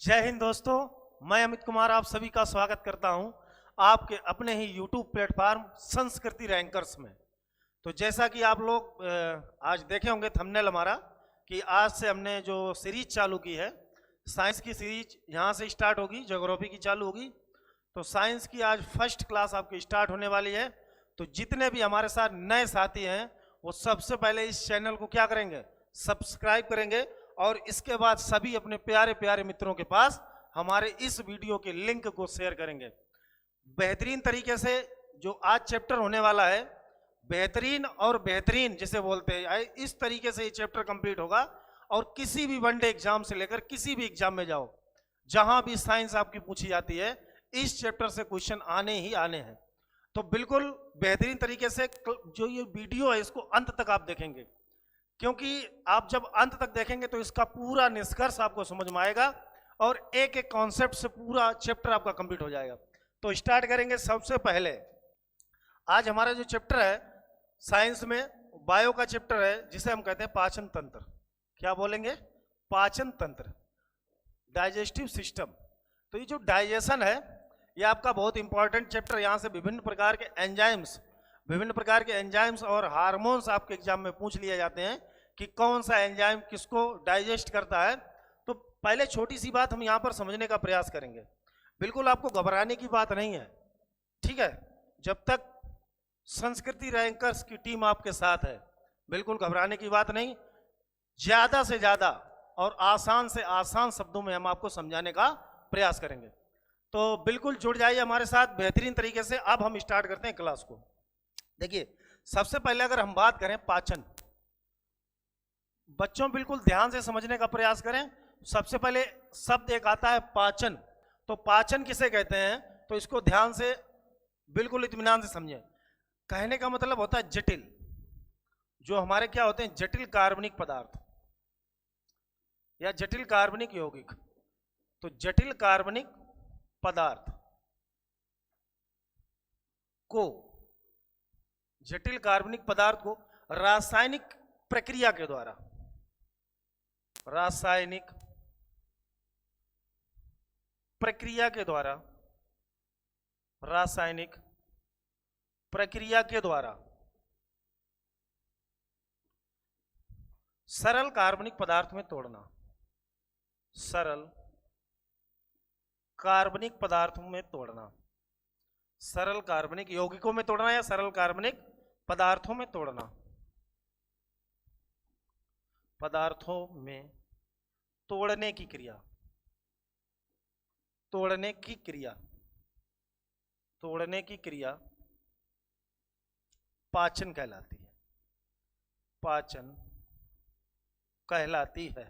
जय हिंद दोस्तों। मैं अमित कुमार आप सभी का स्वागत करता हूं आपके अपने ही YouTube प्लेटफॉर्म संस्कृति रैंकर्स में। तो जैसा कि आप लोग आज देखे होंगे थंबनेल हमारा कि आज से हमने जो सीरीज चालू की है, साइंस की सीरीज यहाँ से स्टार्ट होगी, ज्योग्राफी की चालू होगी। तो साइंस की आज फर्स्ट क्लास आपकी स्टार्ट होने वाली है। तो जितने भी हमारे साथ नए साथी हैं वो सबसे पहले इस चैनल को क्या करेंगे, सब्सक्राइब करेंगे और इसके बाद सभी अपने प्यारे प्यारे मित्रों के पास हमारे इस वीडियो के लिंक को शेयर करेंगे। बेहतरीन तरीके से जो आज चैप्टर होने वाला है, बेहतरीन और बेहतरीन जिसे बोलते हैं, इस तरीके से ये चैप्टर कंप्लीट होगा। और किसी भी वनडे एग्जाम से लेकर किसी भी एग्जाम में जाओ, जहां भी साइंस आपकी पूछी जाती है, इस चैप्टर से क्वेश्चन आने ही आने हैं। तो बिल्कुल बेहतरीन तरीके से जो ये वीडियो है इसको अंत तक आप देखेंगे, क्योंकि आप जब अंत तक देखेंगे तो इसका पूरा निष्कर्ष आपको समझ में आएगा और एक एक कॉन्सेप्ट से पूरा चैप्टर आपका कंप्लीट हो जाएगा। तो स्टार्ट करेंगे। सबसे पहले आज हमारा जो चैप्टर है साइंस में बायो का चैप्टर है, जिसे हम कहते हैं पाचन तंत्र। क्या बोलेंगे? पाचन तंत्र, डाइजेस्टिव सिस्टम। तो ये जो डाइजेशन है ये आपका बहुत इंपॉर्टेंट चैप्टर। यहाँ से विभिन्न प्रकार के एंजाइम्स और हार्मोन्स आपके एग्जाम में पूछ लिए जाते हैं कि कौन सा एंजाइम किसको डाइजेस्ट करता है। तो पहले छोटी सी बात हम यहाँ पर समझने का प्रयास करेंगे। बिल्कुल आपको घबराने की बात नहीं है, ठीक है? जब तक संस्कृति रैंकर्स की टीम आपके साथ है, बिल्कुल घबराने की बात नहीं। ज्यादा से ज्यादा और आसान से आसान शब्दों में हम आपको समझाने का प्रयास करेंगे। तो बिल्कुल जुड़ जाइए हमारे साथ बेहतरीन तरीके से। अब हम स्टार्ट करते हैं क्लास को। देखिए, सबसे पहले अगर हम बात करें पाचन, बच्चों बिल्कुल ध्यान से समझने का प्रयास करें। सबसे पहले शब्द एक आता है पाचन। तो पाचन किसे कहते हैं, तो इसको ध्यान से बिल्कुल इत्मीनान से समझें। कहने का मतलब होता है जटिल, जो हमारे क्या होते हैं, जटिल कार्बनिक पदार्थ या जटिल कार्बनिक यौगिक। तो जटिल कार्बनिक पदार्थ को, जटिल कार्बनिक पदार्थ को रासायनिक प्रक्रिया के द्वारा, रासायनिक प्रक्रिया के द्वारा, रासायनिक प्रक्रिया के द्वारा सरल कार्बनिक पदार्थ में तोड़ना, सरल कार्बनिक पदार्थों में तोड़ना, सरल कार्बनिक यौगिकों में तोड़ना या सरल कार्बनिक पदार्थों में तोड़ना, पदार्थों में तोड़ने की क्रिया, तोड़ने की क्रिया, तोड़ने की क्रिया पाचन कहलाती है, पाचन कहलाती है।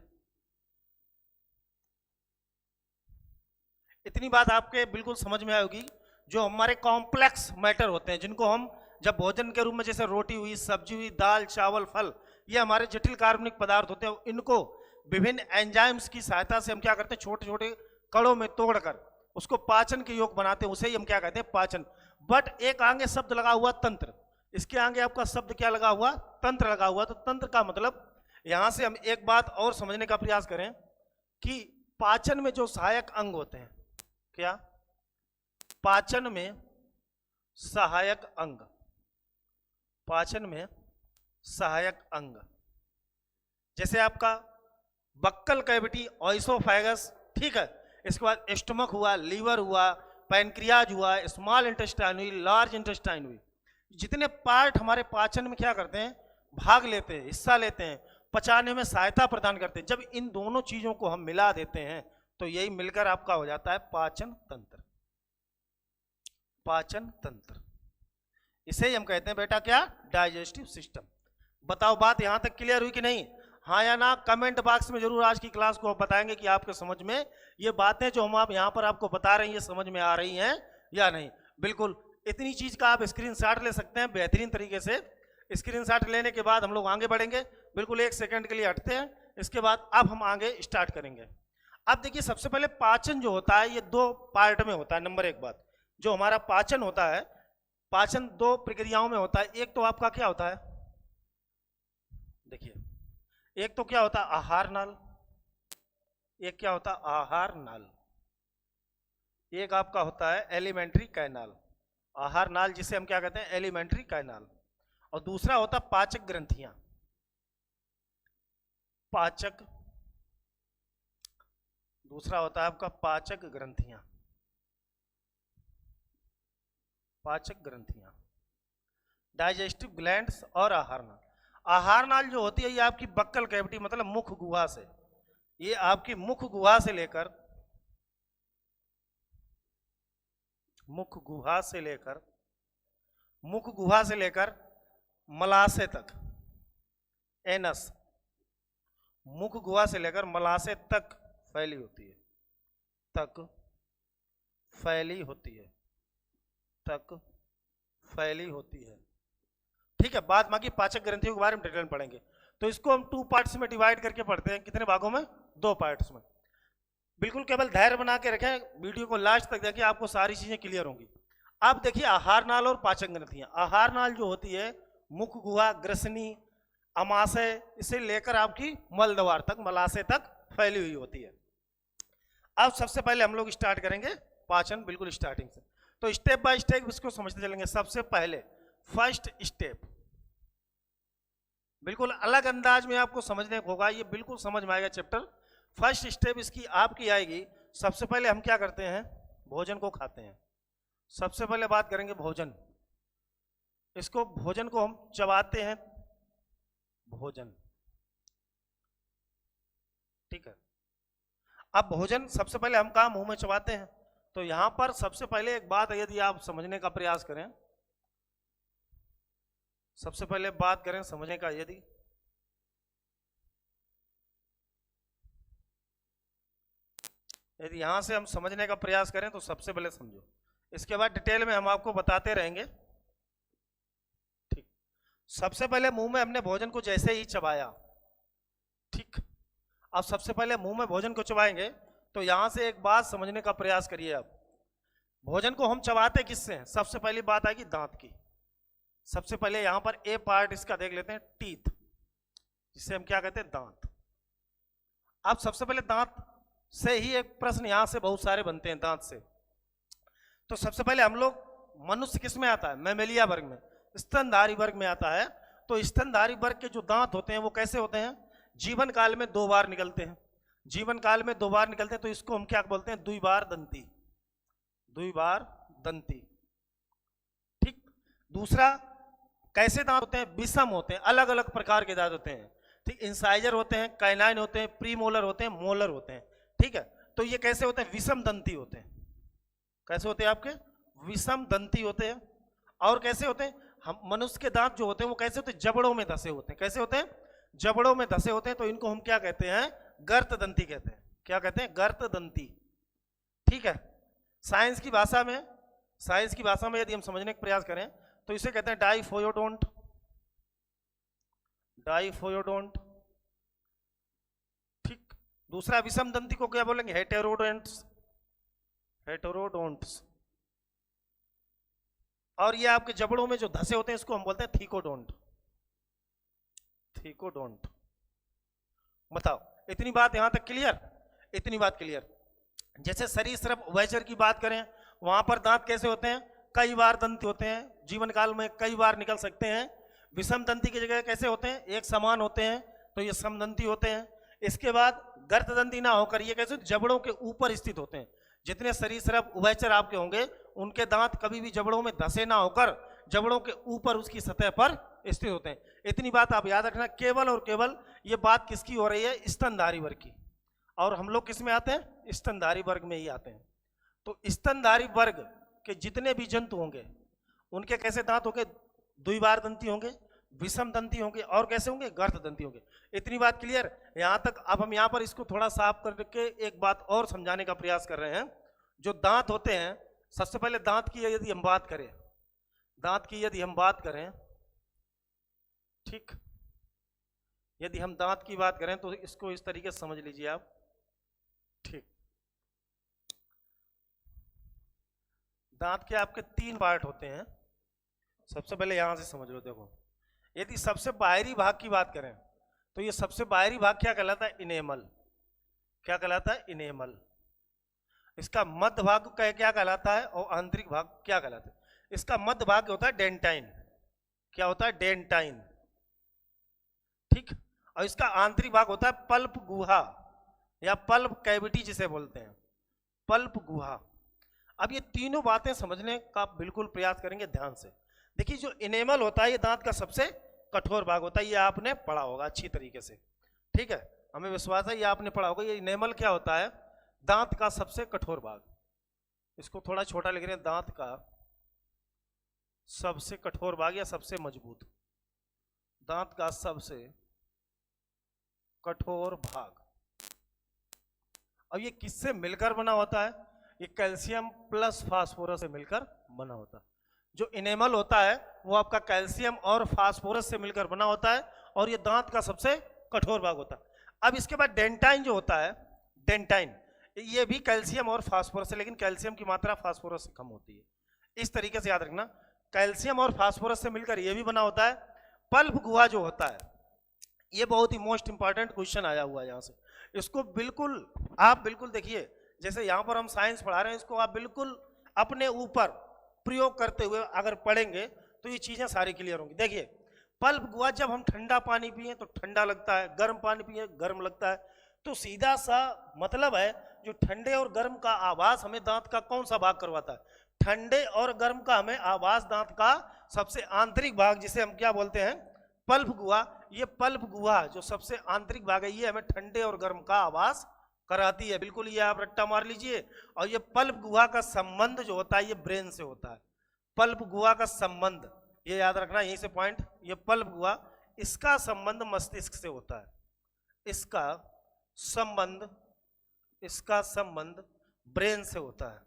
इतनी बात आपके बिल्कुल समझ में आएगी। जो हमारे कॉम्प्लेक्स मैटर होते हैं, जिनको हम जब भोजन के रूप में, जैसे रोटी हुई, सब्जी हुई, दाल, चावल, फल, ये हमारे जटिल कार्बनिक पदार्थ होते हैं। इनको विभिन्न एंजाइम्स की सहायता से हम क्या करते हैं, छोटे छोटे कणों में तोड़कर उसको पाचन के योग बनाते हैं। उसे ही हम क्या कहते हैं, पाचन। बट एक आगे शब्द लगा हुआ तंत्र, इसके आगे आपका शब्द क्या लगा हुआ, तंत्र लगा हुआ। तो तंत्र का मतलब, यहां से हम एक बात और समझने का प्रयास करें कि पाचन में जो सहायक अंग होते हैं, क्या पाचन में सहायक अंग, पाचन में सहायक अंग, जैसे आपका बक्कल कैविटी, ऑइसोफेगस, ठीक है? इसके बाद स्टमक हुआ, लीवर हुआ, पैनक्रियाज हुआ, स्मॉल इंटेस्टाइन हुई, लार्ज इंटेस्टाइन हुई। जितने पार्ट हमारे पाचन में क्या करते हैं, भाग लेते हैं, हिस्सा लेते हैं, पचाने में सहायता प्रदान करते हैं। जब इन दोनों चीजों को हम मिला देते हैं तो यही मिलकर आपका हो जाता है पाचन तंत्र, पाचन तंत्र। इसे ही हम कहते हैं बेटा क्या, डाइजेस्टिव सिस्टम। बताओ बात यहां तक क्लियर हुई कि नहीं? हाँ या ना कमेंट बॉक्स में जरूर आज की क्लास को बताएंगे कि आपके समझ में ये बातें जो हम आप यहां पर आपको बता रहे हैं ये समझ में आ रही हैं या नहीं। बिल्कुल इतनी चीज का आप स्क्रीनशॉट ले सकते हैं बेहतरीन तरीके से। स्क्रीनशॉट लेने के बाद हम लोग आगे बढ़ेंगे। बिल्कुल एक सेकंड के लिए हटते हैं, इसके बाद अब हम आगे स्टार्ट करेंगे। अब देखिए, सबसे पहले पाचन जो होता है ये दो पार्ट में होता है। नंबर एक बात, जो हमारा पाचन होता है, पाचन दो प्रक्रियाओं में होता है। एक तो आपका क्या होता है, देखिए, एक तो क्या होता है आहार नाल, एक क्या होता है आहार नाल, एक आपका होता है एलिमेंट्री कैनाल। आहार नाल जिसे हम क्या कहते हैं एलिमेंट्री कैनाल, और दूसरा होता पाचक ग्रंथियां। पाचक, दूसरा होता है आपका पाचक ग्रंथियां। पाचक ग्रंथियां, डाइजेस्टिव ग्लैंड्स और आहार नाल। आहार नाल जो होती है ये आपकी बक्कल कैविटी मतलब मुख गुहा से, ये आपकी मुख गुहा से लेकर, मुख गुहा से लेकर, मुख गुहा से लेकर मलाशय तक, एनस, मुख गुहा से लेकर मलाशय तक फैली होती है, तक फैली होती है, तक फैली होती है। ठीक है, बाद बाकी पाचक ग्रंथियों के बारे में डिटेल में पढ़ेंगे। तो इसको हम 2 पार्ट्स में डिवाइड करके पढ़ते हैं। कितने भागों में? 2 पार्ट्स में। बिल्कुल केवल धैर्य बना के रखें, वीडियो को लास्ट तक देखिए, आपको सारी चीजें क्लियर होंगी। अब देखिए आहार नाल और पाचक ग्रंथियां। आहार नाल जो होती है मुख गुहा, ग्रसनी, अमाशय, इसे लेकर आपकी मलद्वार तक, मलाशय तक फैली हुई होती है। अब सबसे पहले हम लोग स्टार्ट करेंगे पाचन, बिल्कुल स्टार्टिंग से। तो स्टेप बाय स्टेप इसको समझते चलेंगे। सबसे पहले फर्स्ट स्टेप, बिल्कुल अलग अंदाज में आपको समझने को होगा, ये बिल्कुल समझ में आएगा चैप्टर। फर्स्ट स्टेप इसकी आपकी आएगी, सबसे पहले हम क्या करते हैं भोजन को खाते हैं। सबसे पहले बात करेंगे भोजन, इसको भोजन को हम चबाते हैं, भोजन, ठीक है। अब भोजन सबसे पहले हम कहाँ मुंह में चबाते हैं, तो यहां पर सबसे पहले एक बात यदि आप समझने का प्रयास करें, सबसे पहले बात करें समझने का, यदि यहां से हम समझने का प्रयास करें तो सबसे पहले समझो, इसके बाद डिटेल में हम आपको बताते रहेंगे, ठीक। सबसे पहले मुंह में हमने भोजन को जैसे ही चबाया, ठीक। अब सबसे पहले मुंह में भोजन को चबाएंगे तो यहां से एक बात समझने का प्रयास करिए। अब भोजन को हम चबाते किससे हैं? सबसे पहली बात आएगी दांत की। सबसे पहले यहां पर ए पार्ट इसका देख लेते हैं, टीथ, जिसे हम क्या कहते हैं दांत। अब सबसे पहले दांत से ही एक प्रश्न यहां से बहुत सारे बनते हैं, दांत से। तो सबसे पहले हम लोग, मनुष्य किस में आता है? मैमेलिया वर्ग में, स्तनधारी वर्ग में आता है। तो स्तनधारी वर्ग के जो दांत होते हैं वो कैसे होते हैं? जीवन काल में 2 बार निकलते हैं, जीवन काल में 2 बार निकलते हैं। तो इसको हम क्या बोलते हैं? द्विबार दंती, द्विबार दंती, ठीक। दूसरा, कैसे दांत होते हैं? विषम होते हैं, अलग अलग प्रकार के दांत होते हैं, ठीक। इंसाइजर होते हैं, काइनाइन होते हैं, प्रीमोलर होते हैं, मोलर होते हैं, ठीक है। तो ये कैसे होते हैं? विषम दंती होते हैं। कैसे होते हैं आपके? विषम दंती होते हैं। और कैसे होते हैं? हम मनुष्य के दांत जो होते हैं वो कैसे होते हैं? जबड़ों में धसे होते हैं। कैसे होते हैं? जबड़ों में धसे होते हैं। तो इनको हम क्या कहते हैं? गर्त दंती कहते हैं। क्या कहते हैं? गर्त दंती, ठीक है। साइंस की भाषा में, साइंस की भाषा में यदि हम समझने का प्रयास करें तो इसे कहते हैं डाइफोयोडोंट, डाइफोयोडोंट, ठीक। दूसरा विषम दंती को क्या बोलेंगे? हेटेरोडोंट्स, हेटेरोडोंट्स। और ये आपके जबड़ों में जो धसे होते हैं इसको हम बोलते हैं थीकोडोंट, थीकोडोंट। बताओ, इतनी बात यहां तक क्लियर? इतनी बात क्लियर। जैसे सरीसृप उभयचर की बात करें, वहां पर दांत कैसे होते हैं? कई बार दंत होते हैं, जीवन काल में कई बार निकल सकते हैं। विषम दंती की जगह कैसे होते हैं? एक समान होते हैं, तो ये समदंती होते हैं। इसके बाद गर्त दंती ना होकर ये कैसे? जबड़ों के ऊपर स्थित होते हैं। जितने सरीसृप उभयचर आपके होंगे उनके दांत कभी भी जबड़ों में धसे ना होकर जबड़ों के ऊपर उसकी सतह पर स्थित होते हैं। इतनी बात आप याद रखना। केवल और केवल ये बात किसकी हो रही है? स्तनधारी वर्ग की। और हम लोग किस में आते हैं? स्तनधारी वर्ग में ही आते हैं। तो स्तनधारी वर्ग के जितने भी जंतु होंगे उनके कैसे दांत होंगे? द्विबार दंती होंगे, विषम दंती होंगे, और कैसे होंगे? गर्त दंती होंगे। इतनी बात क्लियर यहां तक? अब हम यहां पर इसको थोड़ा साफ करके एक बात और समझाने का प्रयास कर रहे हैं। जो दांत होते हैं, सबसे पहले दांत की यदि हम बात करें, दांत की यदि हम बात करें, ठीक, यदि हम दांत की बात करें तो इसको इस तरीके से समझ लीजिए आप, ठीक। दांत के आपके 3 पार्ट होते हैं। सबसे पहले यहां से समझ लो। देखो, यदि सबसे बाहरी भाग की बात करें तो ये सबसे बाहरी भाग क्या कहलाता है? इनेमल। क्या कहलाता है? इनेमल। इसका मध्य भाग क्या कहलाता है और आंतरिक भाग क्या कहलाता है? इसका मध्य भाग होता है डेंटाइन। क्या होता है? डेंटाइन। ठीक। और इसका आंतरिक भाग होता है पल्प गुहा या पल्प कैविटी जिसे बोलते हैं, पल्प गुहा। अब ये तीनों बातें समझने का बिल्कुल प्रयास करेंगे ध्यान से। देखिए जो इनेमल होता है ये दांत का सबसे कठोर भाग होता है, ये आपने पढ़ा होगा अच्छी तरीके से। ठीक है, हमें विश्वास है ये आपने पढ़ा होगा। ये इनेमल क्या होता है? दांत का सबसे कठोर भाग। इसको थोड़ा छोटा लिख रहे हैं, दांत का सबसे कठोर भाग या सबसे मजबूत, दांत का सबसे कठोर भाग। अब ये किससे मिलकर बना होता है? ये कैल्शियम प्लस फास्फोरस से मिलकर बना होता है। जो इनेमल होता है वो आपका कैल्शियम और फास्फोरस से मिलकर बना होता है और ये दांत का सबसे कठोर भाग होता है। अब इसके बाद डेंटाइन जो होता है, डेंटाइन ये भी कैल्शियम और फास्फोरस है, लेकिन कैल्शियम की मात्रा फास्फोरस से कम होती है। इस तरीके से याद रखना, कैल्शियम और फास्फोरस से मिलकर ये भी बना होता है। पल्प गुहा जो होता है, ये बहुत ही मोस्ट इंपॉर्टेंट क्वेश्चन आया हुआ है यहाँ से। इसको बिल्कुल आप बिल्कुल देखिए, जैसे यहाँ पर हम साइंस पढ़ा रहे हैं, इसको आप बिल्कुल अपने ऊपर प्रयोग करते हुए अगर पढ़ेंगे तो ये चीजें सारी क्लियर होंगी। देखिए पल्प गुहा, जब हम ठंडा पानी पिए तो ठंडा लगता है, गर्म पानी पिए गर्म लगता है। तो सीधा सा मतलब है जो ठंडे और गर्म का आवाज हमें दांत का कौन सा भाग करवाता है? ठंडे और गर्म का हमें आवाज दांत का सबसे आंतरिक भाग, जिसे हम क्या बोलते हैं? पल्प गुहा। ये पल्प गुहा जो सबसे आंतरिक भाग है, ये हमें ठंडे और गर्म का आवाज कराती है। बिल्कुल ये आप रट्टा मार लीजिए। और ये पल्प गुहा का संबंध जो होता है ये ब्रेन से होता है। पल्प गुहा का संबंध ये याद रखना, यहीं से पॉइंट। ये पल्प गुहा, इसका संबंध मस्तिष्क से होता है। इसका संबंध ब्रेन से होता है।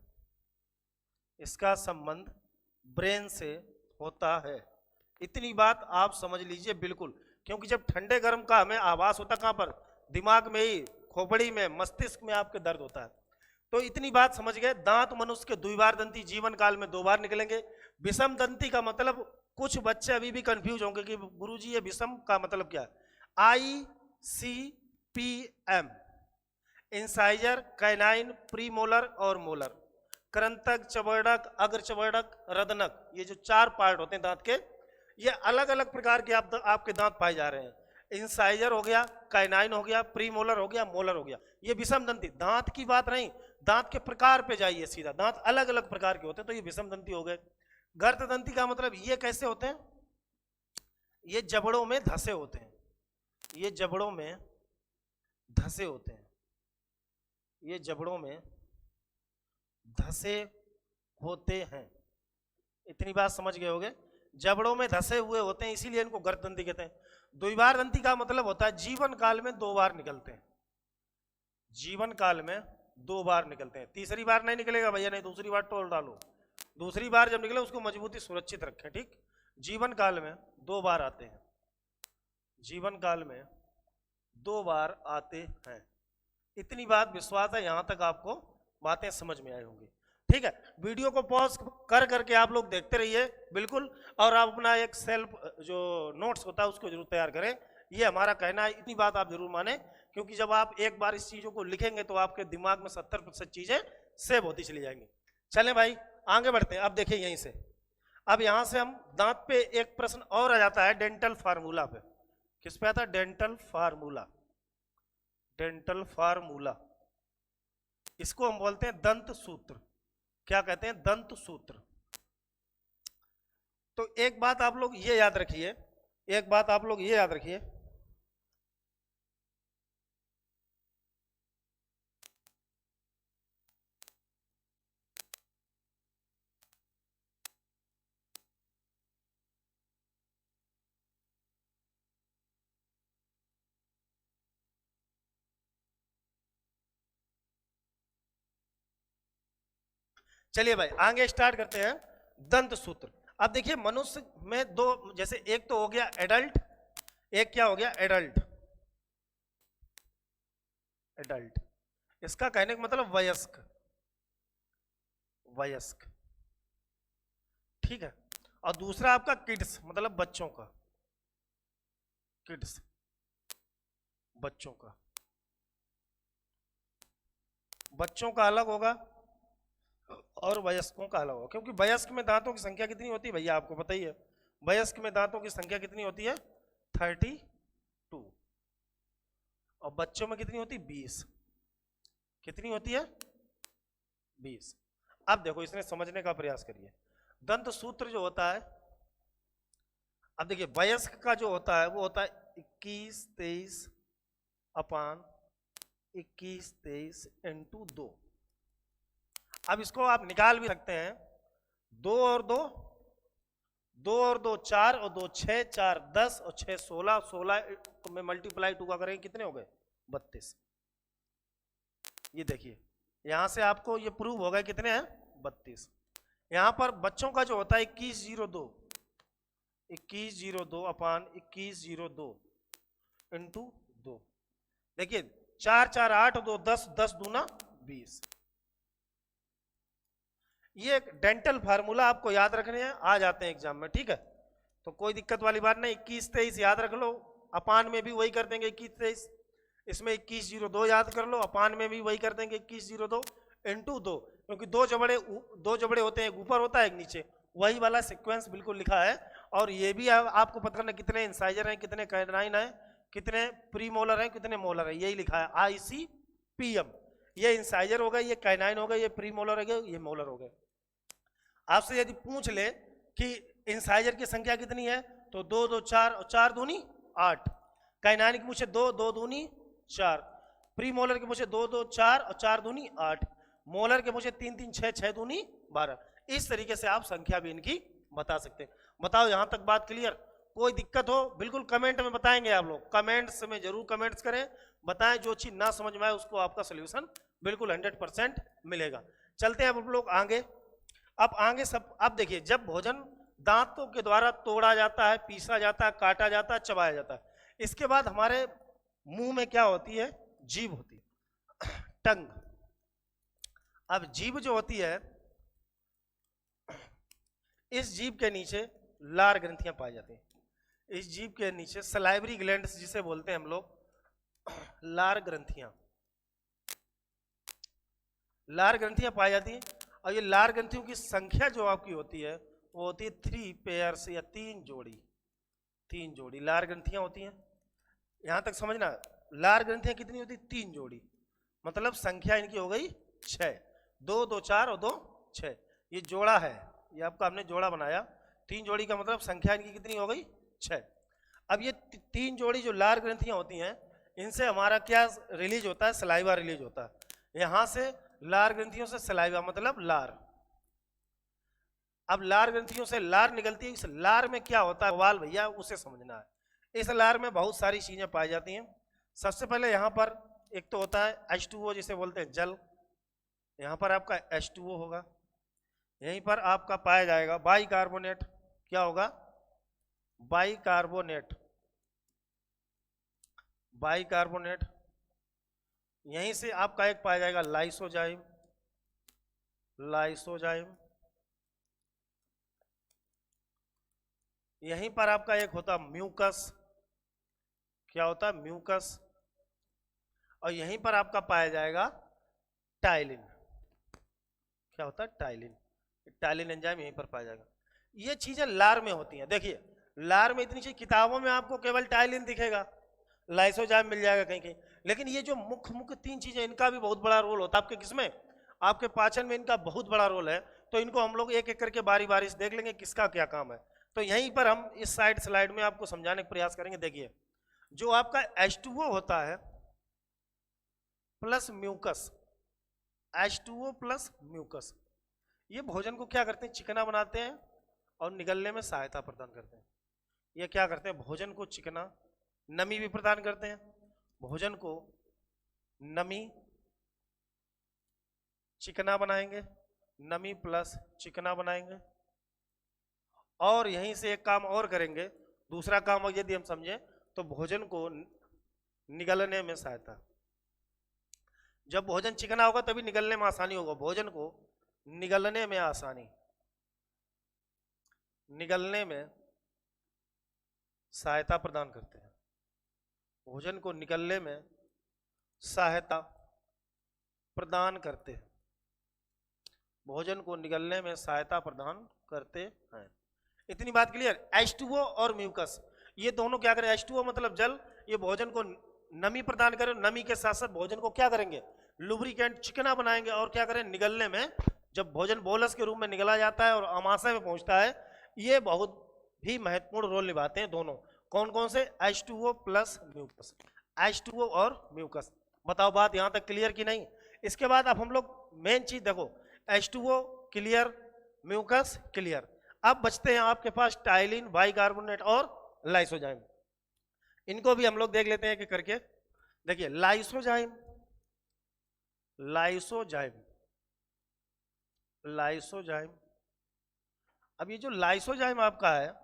इसका संबंध ब्रेन से होता है। इतनी बात आप समझ लीजिए बिल्कुल, क्योंकि जब ठंडे गर्म का हमें आभास होता है कहां पर? दिमाग में ही, खोपड़ी में, मस्तिष्क में आपके दर्द होता है। तो इतनी बात समझ गए। दांत मनुष्य के द्विबार दंती जीवन काल में 2 बार निकलेंगे। विषम दंती का मतलब, कुछ बच्चे अभी भी कंफ्यूज होंगे कि गुरुजी ये विषम का मतलब क्या है? ICPM, इंसाइजर, कैनाइन, प्रीमोलर और मोलर। करंतक, चवर्णक, अग्र चवर्णक, रदनक, ये जो 4 पार्ट होते हैं दांत के, ये अलग अलग प्रकार के आपके दांत पाए जा रहे हैं। इंसाइजर हो गया, कैनाइन हो गया, प्रीमोलर हो गया, मोलर हो गया। ये विषम दंती। दांत की बात नहीं, दांत के प्रकार पे जाइए सीधा। दांत अलग अलग प्रकार के होते हैं, तो ये विषम दंती हो गए। गर्त दंती का मतलब ये कैसे होते हैं? ये जबड़ों में धसे होते हैं। ये जबड़ों में धसे होते हैं। ये जबड़ों में धसे होते हैं। इतनी बात समझ गए होंगे। जबड़ों में धसे हुए होते हैं, इसीलिए इनको गर्त दंती कहते हैं। द्विबार दंती का मतलब होता है जीवन काल में 2 बार निकलते हैं। जीवन काल में 2 बार निकलते हैं। तीसरी बार नहीं निकलेगा भैया, नहीं, दूसरी बार टोल डालो। दूसरी बार जब निकले उसको मजबूती सुरक्षित रखें। ठीक, जीवन काल में 2 बार आते हैं। जीवन काल में 2 बार आते हैं। इतनी बात विश्वास है, यहां तक आपको बातें समझ में आई होंगी। ठीक है, वीडियो को पॉज कर करके आप लोग देखते रहिए बिल्कुल। और आप अपना एक सेल्फ जो नोट्स होता है उसको जरूर तैयार करें, ये हमारा कहना है। इतनी बात आप जरूर माने, क्योंकि जब आप एक बार इस चीजों को लिखेंगे तो आपके दिमाग में 70% चीजें सेव होती चली जाएंगी। चलें भाई आगे बढ़ते हैं। अब देखिए यहीं से, अब यहां से हम दांत पे एक प्रश्न और आ जाता है, डेंटल फार्मूला पे। किस पे आता है? Dental formula. डेंटल फार्मूला, इसको हम बोलते हैं दंत सूत्र। क्या कहते हैं? दंत सूत्र। तो एक बात आप लोग ये याद रखिए, एक बात आप लोग ये याद रखिए, चलिए भाई आगे स्टार्ट करते हैं। दंत सूत्र। अब देखिए मनुष्य में 2, जैसे एक तो हो गया एडल्ट, एक क्या हो गया? एडल्ट। एडल्ट, इसका कहने का मतलब वयस्क। वयस्क, ठीक है। और दूसरा आपका किड्स, मतलब बच्चों का। किड्स, बच्चों का। बच्चों का अलग होगा और वयस्कों का अलग होगा, क्योंकि वयस्क में दांतों की संख्या कितनी होती है भैया आपको पता ही है। वयस्क में दांतों की संख्या कितनी होती है 32, और बच्चों में कितनी होती है 20। कितनी होती है 20। अब देखो इसने समझने का प्रयास करिए। दंत सूत्र जो होता है, अब देखिए वयस्क का जो होता है वो होता है 21 23 अपान 21 23 इंटू 2। अब इसको आप निकाल भी सकते हैं। 2 और 2, 2 और 2 4 और 2 6, 4 10 और 6 16, 16 में मल्टीप्लाई 2 का करेंगे कितने हो गए 32। ये देखिए यहां से आपको ये प्रूव हो गए कितने हैं 32। यहां पर बच्चों का जो होता है 2102, 2102 अपान 2102 इंटू 2। देखिए 4 4 8 और 2 10, 10 दूना 20। ये एक डेंटल फार्मूला आपको याद रखने हैं, आ जाते हैं एग्जाम में, ठीक है। तो कोई दिक्कत वाली बात नहीं। 21 23 याद रख लो, अपान में भी वही कर देंगे 21 23। इसमें 2102 याद कर लो, अपान में भी वही कर देंगे 2102 इंटू 2, क्योंकि दो जबड़े होते हैं, एक ऊपर होता है एक नीचे, वही वाला सीक्वेंस बिल्कुल लिखा है। और ये भी आपको पता करना कितने इंसाइजर हैं, कितने कैनाइन हैं, कितने प्री मोलर हैं, कितने मोलर हैं, यही लिखा है ICPM। ये इंसाइजर हो गए, ये कैनाइन हो गए, ये प्री मोलर हो गए, ये मोलर हो गए। आपसे यदि पूछ ले कि इंसाइजर की संख्या कितनी है, तो 2 2 4 और 4 दूनी 8। कैनाइन की पूछे 2 2 दूनी 4। प्री मोलर के पूछे 2 2 4 और 4 दूनी 8। मोलर के पूछे 3 3 6 6 दूनी 12। इस तरीके से आप संख्या भी इनकी बता सकते हैं। बताओ यहां तक बात क्लियर? कोई दिक्कत हो बिल्कुल कमेंट में बताएंगे आप लोग, कमेंट्स में जरूर कमेंट्स करें, बताएं। जो चीज ना समझ में आए उसको आपका सोल्यूशन बिल्कुल 100% मिलेगा। चलते हैं अब लोग आगे। अब आगे सब, अब देखिए जब भोजन दांतों के द्वारा तोड़ा जाता है, पीसा जाता है, काटा जाता है, चबाया जाता है, इसके बाद हमारे मुंह में क्या होती है, जीभ होती है, टंग। अब जीभ जो होती है, इस जीभ के नीचे लार ग्रंथियां पाई जाती हैं। इस जीभ के नीचे सलाइवरी ग्लैंड्स जिसे बोलते हैं हम लोग, लार ग्रंथियां, लार ग्रंथियां पाई जाती हैं। और ये लार ग्रंथियों की संख्या जो आपकी होती है वो होती है 3 पेयर्स या 3 जोड़ी। 3 जोड़ी लार ग्रंथियां होती हैं। यहां तक समझना, लार ग्रंथियां कितनी होती है 3 जोड़ी, मतलब संख्या इनकी हो गई 6। 2 2 4 और 2 6, ये जोड़ा है, ये आपका हमने जोड़ा बनाया। 3 जोड़ी का मतलब संख्या इनकी कितनी हो गई 6। अब ये 3 जोड़ी जो लार ग्रंथियां होती हैं, इनसे हमारा क्या रिलीज होता है, सलाइवा रिलीज होता है। यहां से लार ग्रंथियों से सलाइवा मतलब लार। अब लार ग्रंथियों से लार निकलती है, इस लार में क्या होता है वाल भैया उसे समझना है। इस लार में बहुत सारी चीजें पाई जाती हैं। सबसे पहले यहाँ पर एक तो होता है H2O जिसे बोलते हैं जल। यहाँ पर आपका H2O होगा। यहीं पर आपका पाया जाएगा बाइकार्बोनेट। क्या होगा, बाइकार्बोनेट, बाइकार्बोनेट। यहीं से आपका एक पाया जाएगा लाइसोजाइम, लाइसोजाइम। यहीं पर आपका एक होता म्यूकस। क्या होता है म्यूकस। और यहीं पर आपका पाया जाएगा टाइलिन। क्या होता है टाइलिन, टाइलिन एंजाइम यहीं पर पाया जाएगा। ये चीजें लार में होती हैं। देखिए लार में इतनी चीज, किताबों में आपको केवल टाइलिन दिखेगा, लाइसोजाइम मिल जाएगा कहीं कहीं, लेकिन ये जो मुख्य मुख्य 3 चीजें, इनका भी बहुत बड़ा रोल होता है आपके किसमें, आपके पाचन में इनका बहुत बड़ा रोल है। तो इनको हम लोग एक एक करके बारी बारी से देख लेंगे किसका क्या काम है। तो यहीं पर हम इस स्लाइड में आपको समझाने का प्रयास करेंगे। देखिए जो आपका H2O होता है plus mucus, H2O plus mucus, ये भोजन को क्या करते हैं, चिकना बनाते हैं और निगलने में सहायता प्रदान करते हैं। ये क्या करते हैं, भोजन को चिकना, नमी भी प्रदान करते हैं। भोजन को नमी, चिकना बनाएंगे, नमी प्लस चिकना बनाएंगे। और यहीं से एक काम और करेंगे, दूसरा काम यदि हम समझें तो भोजन को निगलने में सहायता। जब भोजन चिकना होगा तभी निगलने में आसानी होगा। भोजन को निगलने में आसानी, निगलने में सहायता प्रदान करते हैं। भोजन को निगलने में सहायता प्रदान करते हैं, भोजन को निगलने में सहायता प्रदान करते हैं। इतनी बात क्लियर। H2O और म्यूकस, ये दोनों क्या करें, H2O मतलब जल, ये भोजन को नमी प्रदान करें, नमी के साथ साथ भोजन को क्या करेंगे, लुब्रिकेंट चिकना बनाएंगे, और क्या करें, निगलने में, जब भोजन बोलस के रूप में निगला जाता है और आमाशय में पहुंचता है, ये बहुत भी महत्वपूर्ण रोल निभाते हैं दोनों। कौन कौन से, H2O प्लस म्यूकस, H2O और म्यूकस। बताओ बात यहां तक क्लियर कि नहीं। इसके बाद अब हम लोग मेन चीज देखो, H2O क्लियर, म्यूकस क्लियर। अब बचते हैं आपके पास टाइलिन, बाइकार्बोनेट और लाइसोजाइम। इनको भी हम लोग देख लेते हैं कि करके। देखिए लाइसोजाइम, लाइसोजाइम, लाइसोजाइम। अब ये जो लाइसोजाइम आपका है,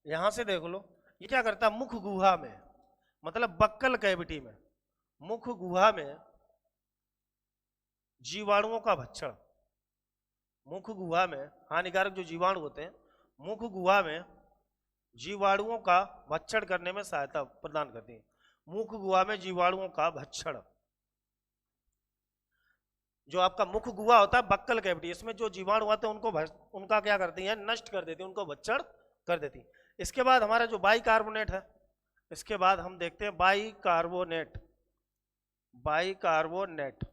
यहां से देख लो, ये क्या करता है, मुख गुहा में, मतलब बक्कल कैविटी में, मुख गुहा में जीवाणुओं का भक्षण, मुख गुहा में हानिकारक जो जीवाणु होते हैं, मुख गुहा में जीवाणुओं का भक्षण करने में सहायता प्रदान करती है। मुख गुहा में जीवाणुओं का भक्षण, जो आपका मुख गुहा होता है, बक्कल कैविटी, इसमें जो जीवाणु आते हैं उनको उनका क्या करती है, नष्ट कर देती है, उनको भक्षण कर देती है। इसके बाद हमारा जो बाइकार्बोनेट है, इसके बाद हम देखते हैं बाइकार्बोनेट, बाइकार्बोनेट।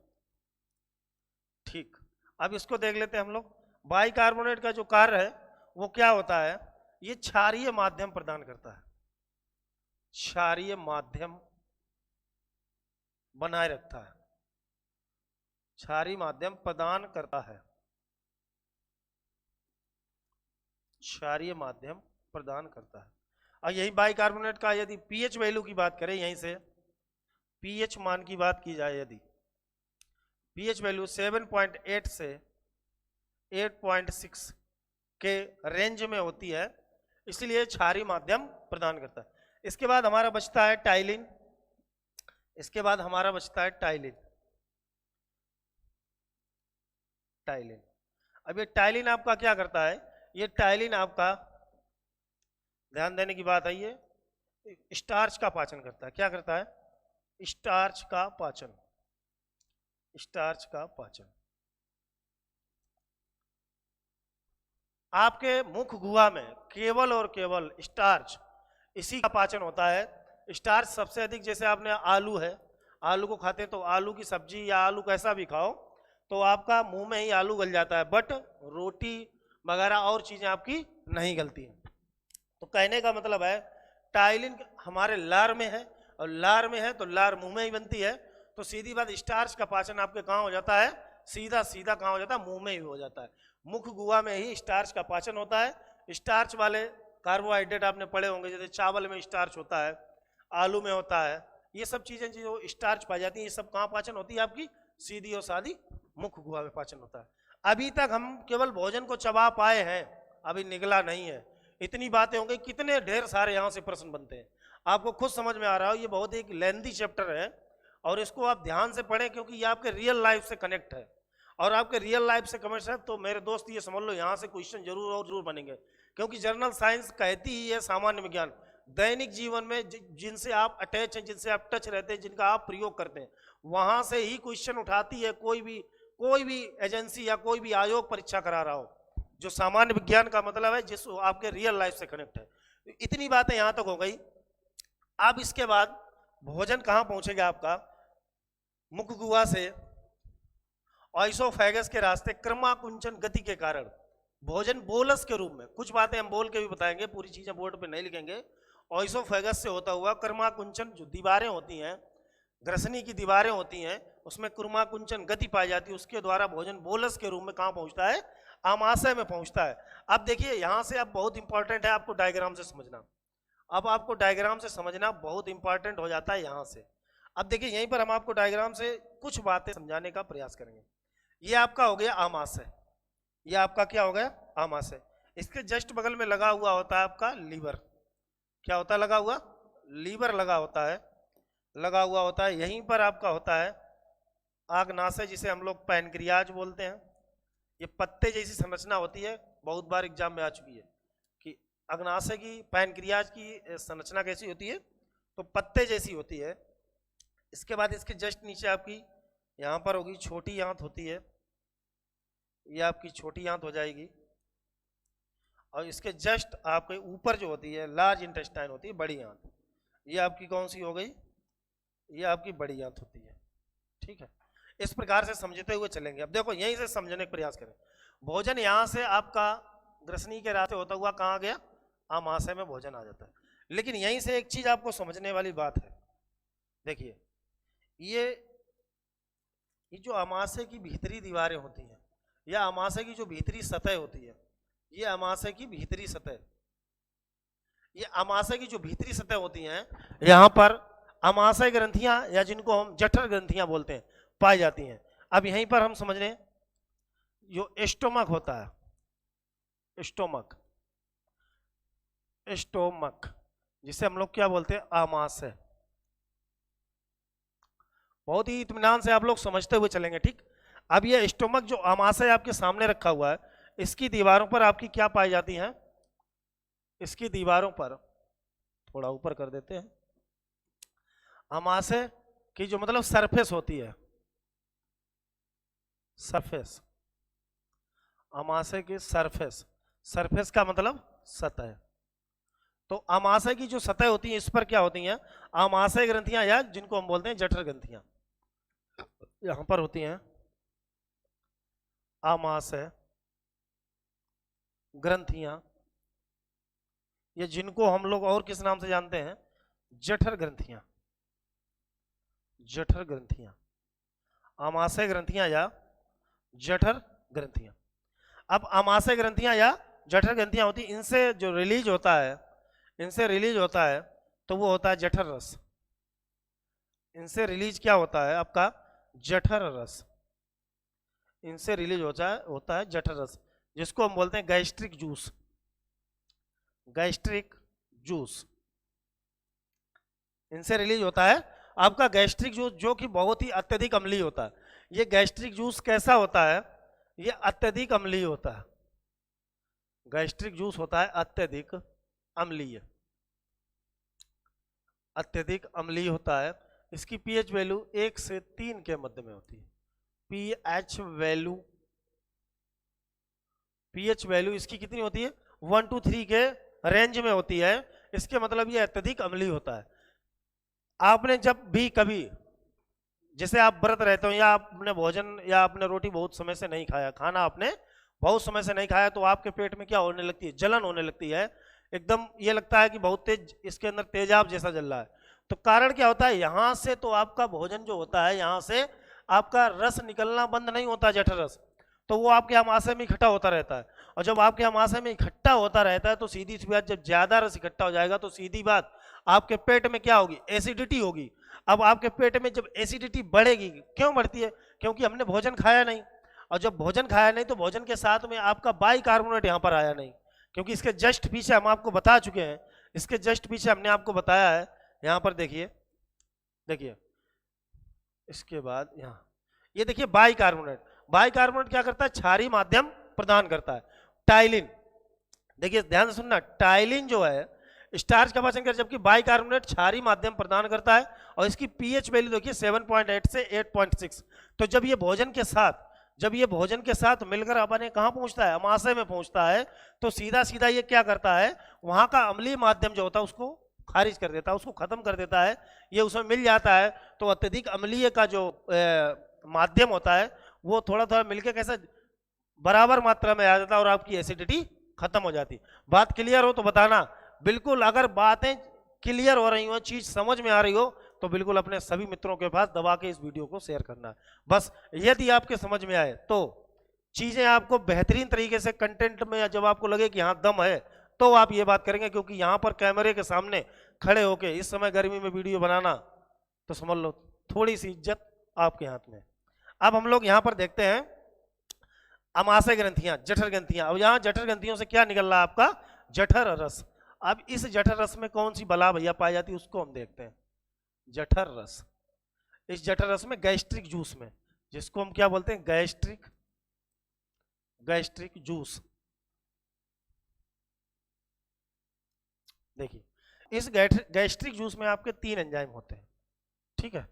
ठीक, अब इसको देख लेते हैं हम लोग। बाइकार्बोनेट का जो कार्य है वो क्या होता है, ये क्षारीय माध्यम प्रदान करता है, क्षारीय माध्यम बनाए रखता है, क्षारीय माध्यम प्रदान करता है, क्षारीय माध्यम प्रदान करता है। और यही बाइकार्बोनेट का यदि पीएच वैल्यू की बात करें, यहीं से पीएच मान की बात की जाए, यदि पीएच वैल्यू 7.8 से 8.6 के रेंज में होती है, इसलिए क्षारीय माध्यम प्रदान करता है। इसके बाद हमारा बचता है टाइलिन, इसके बाद हमारा बचता है टाइलिन, टाइलिन। अब ये टाइलिन आपका क्या करता है, ये टाइलिन आपका ध्यान देने की बात है, ये स्टार्च का पाचन करता है। क्या करता है, स्टार्च का पाचन, स्टार्च का पाचन। आपके मुख गुहा में केवल और केवल स्टार्च, इसी का पाचन होता है। स्टार्च सबसे अधिक, जैसे आपने आलू है, आलू को खाते हैं तो आलू की सब्जी या आलू कैसा भी खाओ तो आपका मुंह में ही आलू गल जाता है, बट रोटी वगैरह और चीजें आपकी नहीं गलती हैं। तो कहने का मतलब है टाइलिन हमारे लार में है, और लार में है तो लार मुंह में ही बनती है, तो सीधी बात स्टार्च का पाचन आपके कहाँ हो जाता है, सीधा सीधा कहाँ हो जाता है, मुंह में ही हो जाता है। मुख गुहा में ही स्टार्च का पाचन होता है। स्टार्च वाले कार्बोहाइड्रेट आपने पढ़े होंगे, जैसे चावल में स्टार्च होता है, आलू में होता है, ये सब चीजें जो स्टार्च पाई जाती है, ये सब कहाँ पाचन होती है आपकी, सीधी और सादी मुख गुहा में पाचन होता है। अभी तक हम केवल भोजन को चबा पाए हैं, अभी निगला नहीं है। इतनी बातें होंगी, कितने ढेर सारे यहाँ से प्रश्न बनते हैं, आपको खुद समझ में आ रहा हो। ये बहुत एक लेंथी चैप्टर है और इसको आप ध्यान से पढ़ें, क्योंकि ये आपके रियल लाइफ से कनेक्ट है, और आपके रियल लाइफ से कनेक्ट है। तो मेरे दोस्त ये समझ लो, यहाँ से क्वेश्चन जरूर और जरूर बनेंगे, क्योंकि जनरल साइंस कहती ही है सामान्य विज्ञान, दैनिक जीवन में जिनसे आप अटैच हैं, जिनसे आप टच रहते हैं, जिनका आप प्रयोग करते हैं, वहां से ही क्वेश्चन उठाती है कोई भी एजेंसी या कोई भी आयोग परीक्षा करा रहा हो, जो सामान्य विज्ञान का मतलब है जिस आपके रियल लाइफ से कनेक्ट है। इतनी बातें यहां तक हो गई। अब इसके बाद भोजन कहां पहुंचेगा आपका, मुख गुहा से ऑइसोफेगस के रास्ते क्रमाकुंचन गति के कारण भोजन बोलस के रूप में, कुछ बातें हम बोल के भी बताएंगे, पूरी चीजें बोर्ड पे नहीं लिखेंगे। ऑइसोफेगस से होता हुआ क्रमाकुंचन, जो दीवारें होती हैं, ग्रसनी की दीवारें होती हैं, उसमें क्रमाकुंचन गति पाई जाती है, उसके द्वारा भोजन बोलस के रूप में कहां पहुंचता है, आमाशय में पहुंचता है। अब देखिए यहां से अब बहुत इंपॉर्टेंट है आपको डायग्राम से समझना, अब आपको डायग्राम से समझना बहुत इंपॉर्टेंट हो जाता है यहां से। अब देखिए यहीं पर हम आपको डायग्राम से कुछ बातें समझाने का प्रयास करेंगे। ये आपका हो गया आमाशय, ये आपका क्या हो गया, आमाशय। इसके जस्ट बगल में लगा हुआ होता है आपका लीवर, क्या होता है, लगा हुआ लीवर लगा होता है, लगा हुआ होता है। यहीं पर आपका होता है आग्नाशय, जिसे हम लोग पैनक्रियाज बोलते हैं। ये पत्ते जैसी संरचना होती है, बहुत बार एग्जाम में आ चुकी है कि अग्नाशय की, पैनक्रियाज की संरचना कैसी होती है, तो पत्ते जैसी होती है। इसके बाद इसके जस्ट नीचे आपकी यहाँ पर होगी छोटी आंत होती है, ये आपकी छोटी आंत हो जाएगी, और इसके जस्ट आपके ऊपर जो होती है लार्ज इंटेस्टाइन होती है, बड़ी आंत, ये आपकी कौन सी हो गई, ये आपकी बड़ी आंत होती है। ठीक है, इस प्रकार से समझते हुए चलेंगे। अब देखो यहीं से समझने का प्रयास करें। भोजन यहाँ से आपका ग्रसनी के रास्ते होता हुआ कहाँ गया, आमाशय में भोजन आ जाता है। लेकिन यहीं से एक चीज आपको समझने वाली बात है, देखिए ये जो आमाशय की भीतरी दीवारें होती हैं, या आमाशय की जो भीतरी सतह होती है, ये आमाशय की भीतरी सतह, ये आमाशय की जो भीतरी सतह होती हैं, यहाँ पर आमाशय ग्रंथियां या जिनको हम जठर ग्रंथियां बोलते हैं पाई जाती हैं। अब यहीं पर हम समझ लें जो स्टोमक होता है, स्टोमक जिसे हम लोग क्या बोलते हैं, आमाशय। बहुत ही इत्मीनान से आप लोग समझते हुए चलेंगे। ठीक, अब ये स्टोमक जो आमाशय आपके सामने रखा हुआ है, इसकी दीवारों पर आपकी क्या पाई जाती हैं, इसकी दीवारों पर, थोड़ा ऊपर कर देते हैं, आमाशय की जो मतलब सरफेस होती है, सरफेस, आमाशय की सरफेस, सरफेस का मतलब सतह। तो आमाशय की जो सतह होती है, इस पर क्या होती हैं, आमाशय ग्रंथियां या जिनको हम बोलते हैं जठर ग्रंथियां, यहां पर होती हैं आमाशय ग्रंथियां, ये जिनको हम लोग और किस नाम से जानते हैं, जठर ग्रंथियां, जठर ग्रंथियां, आमाशय ग्रंथियां या जठर ग्रंथियां। अब आमाशय ग्रंथियां या जठर ग्रंथियां होती, इनसे जो रिलीज होता है, इनसे रिलीज होता है तो वो होता है जठर रस। इनसे रिलीज क्या होता है आपका, जठर रस, इनसे रिलीज होता है जठर रस, जिसको हम बोलते हैं गैस्ट्रिक जूस, गैस्ट्रिक जूस, इनसे रिलीज होता है आपका गैस्ट्रिक जूस, जो कि बहुत ही अत्यधिक अम्लीय होता है। ये गैस्ट्रिक जूस कैसा होता है, ये अत्यधिक अम्लीय होता है, गैस्ट्रिक जूस होता है अत्यधिक अम्लीय, अत्यधिक अम्लीय होता है। इसकी पीएच वैल्यू 1 से 3 के मध्य में होती है, पीएच वैल्यू, पीएच वैल्यू इसकी कितनी होती है, 1 to 3 के रेंज में होती है। इसके मतलब ये अत्यधिक अम्लीय होता है। आपने जब भी कभी, जैसे आप व्रत रहते हो या आपने भोजन या आपने रोटी बहुत समय से नहीं खाया, खाना आपने बहुत समय से नहीं खाया, तो आपके पेट में क्या होने लगती है, जलन होने लगती है, एकदम ये लगता है कि बहुत तेज इसके अंदर तेजाब जैसा जल रहा है। तो कारण क्या होता है, यहां से तो आपका भोजन जो होता है, यहां से आपका रस निकलना बंद नहीं होता, जठर रस, तो वो आपके आमाशय में इकट्ठा होता रहता है। और जब आपके आमाशय में इकट्ठा होता रहता है तो सीधी सी बात, जब ज्यादा रस इकट्ठा हो जाएगा तो सीधी बात आपके पेट में क्या होगी, एसिडिटी होगी। अब आपके पेट में जब एसिडिटी बढ़ेगी, क्यों बढ़ती है, क्योंकि हमने भोजन खाया नहीं, और जब भोजन खाया नहीं तो भोजन के साथ में आपका बाइकार्बोनेट यहाँ पर आया नहीं, क्योंकि इसके जस्ट पीछे हम आपको बता चुके हैं, इसके जस्ट पीछे हमने आपको बताया है, यहाँ पर देखिए, देखिए इसके बाद यहाँ ये देखिए बाइकार्बोनेट, बाइकार्बोनेट क्या करता है, क्षारीय माध्यम प्रदान करता है। टाइलिन, देखिए ध्यान से सुनना, टाइलिन जो है स्टार्च का पाचन करता है, जबकि बाइकार्बोनेट क्षारीय माध्यम प्रदान करता है, और इसकी पीएच वैल्यू देखिए 7.8 से 8.6। तो जब ये भोजन के साथ, जब ये भोजन के साथ मिलकर अपने कहाँ पहुंचता है, आमाशय में पहुंचता है, तो सीधा सीधा ये क्या करता है, वहां का अम्लीय माध्यम जो होता है उसको खारिज कर देता है, उसको खत्म कर देता है, ये उसमें मिल जाता है। तो अत्यधिक अम्लीय का जो माध्यम होता है वो थोड़ा थोड़ा मिलकर कैसे बराबर मात्रा में आ जाता है और आपकी एसिडिटी खत्म हो जाती। बात क्लियर हो तो बताना, बिल्कुल अगर बातें क्लियर हो रही हो, चीज समझ में आ रही हो, तो बिल्कुल अपने सभी मित्रों के पास दबा के इस वीडियो को शेयर करना। बस यदि आपके समझ में आए तो चीजें आपको बेहतरीन तरीके से कंटेंट में, जब आपको लगे कि हाँ दम है, तो आप ये बात करेंगे, क्योंकि यहाँ पर कैमरे के सामने खड़े होके इस समय गर्मी में वीडियो बनाना, तो समझ लो थोड़ी सी इज्जत आपके हाथ में। अब हम लोग यहाँ पर देखते हैं आमाशय ग्रंथियां, जठर ग्रंथियां। अब यहाँ जठर ग्रंथियों से क्या निकल रहा है आपका, जठर रस। अब इस जठर रस में कौन सी बला भैया पाई जाती है उसको हम देखते हैं, जठर रस। इस जठर रस में गैस्ट्रिक जूस में, जिसको हम क्या बोलते हैं, गैस्ट्रिक, गैस्ट्रिक जूस। देखिए इस गैस्ट्रिक जूस में आपके 3 एंजाइम होते हैं, ठीक है,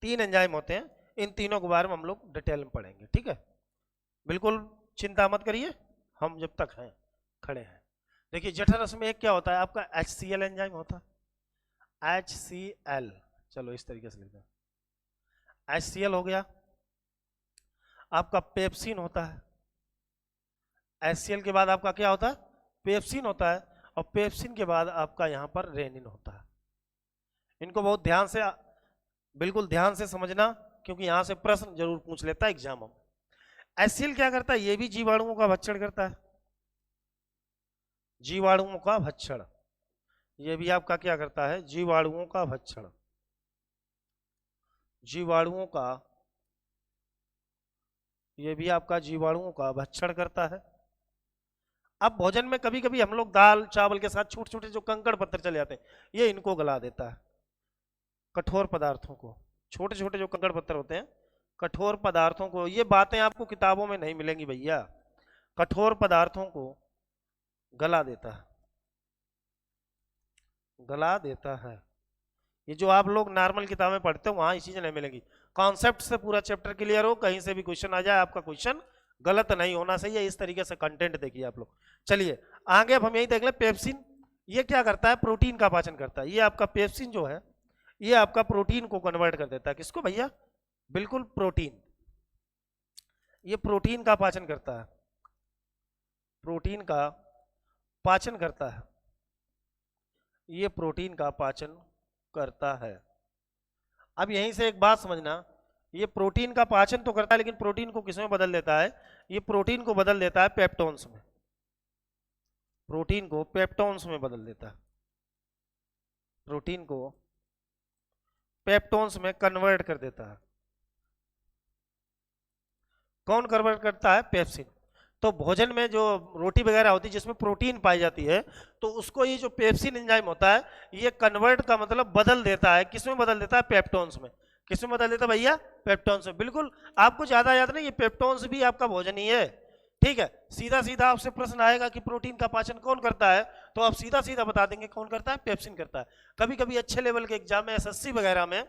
3 एंजाइम होते हैं। इन तीनों के बारे में हम लोग डिटेल में पढ़ेंगे, ठीक है। बिल्कुल चिंता मत करिए, हम जब तक हैं खड़े हैं। देखिए जठररस में एक क्या होता है आपका HCl एंजाइम होता है, HCl, चलो इस तरीके से लिखते हैं। HCl हो गया, आपका पेप्सिन होता है। HCl के बाद आपका क्या होता है, पेप्सिन होता है, और पेप्सिन के बाद आपका यहाँ पर रेनिन होता है। इनको बहुत ध्यान से, बिल्कुल ध्यान से समझना, क्योंकि यहाँ से प्रश्न जरूर पूछ लेता है एग्जाम में। HCl क्या करता है, ये भी जीवाणुओं का भक्षण करता है, जीवाणुओं का भक्षण, ये भी आपका क्या करता है, जीवाणुओं का भक्षण, जीवाणुओं का, ये भी आपका जीवाणुओं का भक्षण करता है। अब भोजन में कभी कभी हम लोग दाल चावल के साथ छोटे छोटे जो कंकड़ पत्थर चले जाते हैं, ये इनको गला देता है, कठोर पदार्थों को, छोटे छोटे जो कंकड़ पत्थर होते हैं, कठोर पदार्थों को, ये बातें आपको किताबों में नहीं मिलेंगी भैया, कठोर पदार्थों को गला देता है, गला देता है। ये जो आप लोग नॉर्मल किताबें पढ़ते हो वहां ये चीजें नहीं मिलेंगी। कॉन्सेप्ट से पूरा चैप्टर क्लियर हो, कहीं से भी क्वेश्चन आ जाए आपका क्वेश्चन गलत नहीं होना चाहिए, इस तरीके से कंटेंट देखिए आप लोग। चलिए आगे अब हम यही देख ले, पेप्सिन ये क्या करता है, प्रोटीन का पाचन करता है। ये आपका पेप्सिन जो है ये आपका प्रोटीन को कन्वर्ट कर देता है, किसको भैया, बिल्कुल प्रोटीन, ये प्रोटीन का पाचन करता है, प्रोटीन का पाचन करता है, ये प्रोटीन का पाचन करता है। अब यहीं से एक बात समझना, ये प्रोटीन का पाचन तो करता है, लेकिन प्रोटीन को किसमें बदल देता है, ये प्रोटीन को बदल देता है पेप्टोन्स में, प्रोटीन को पेप्टोन्स में बदल देता है, प्रोटीन को पेप्टोन्स में कन्वर्ट कर देता है। कौन कन्वर्ट करता है, पेप्सिन। तो भोजन में जो रोटी वगैरह होती है जिसमें प्रोटीन पाई जाती है, तो उसको ये जो पेप्सिन एंजाइम होता है ये कन्वर्ट का मतलब बदल देता है, किसमें बदल देता है, पेप्टोन्स में। किसमें बदल देता है भैया, पेप्टोन्स में। बिल्कुल आपको ज्यादा याद नहीं, ये पेप्टोन्स भी आपका भोजन ही है, ठीक है। सीधा सीधा आपसे प्रश्न आएगा कि प्रोटीन का पाचन कौन करता है, तो आप सीधा सीधा बता देंगे कौन करता है, पेप्सिन करता है। कभी कभी अच्छे लेवल के एग्जाम में SSC वगैरह में,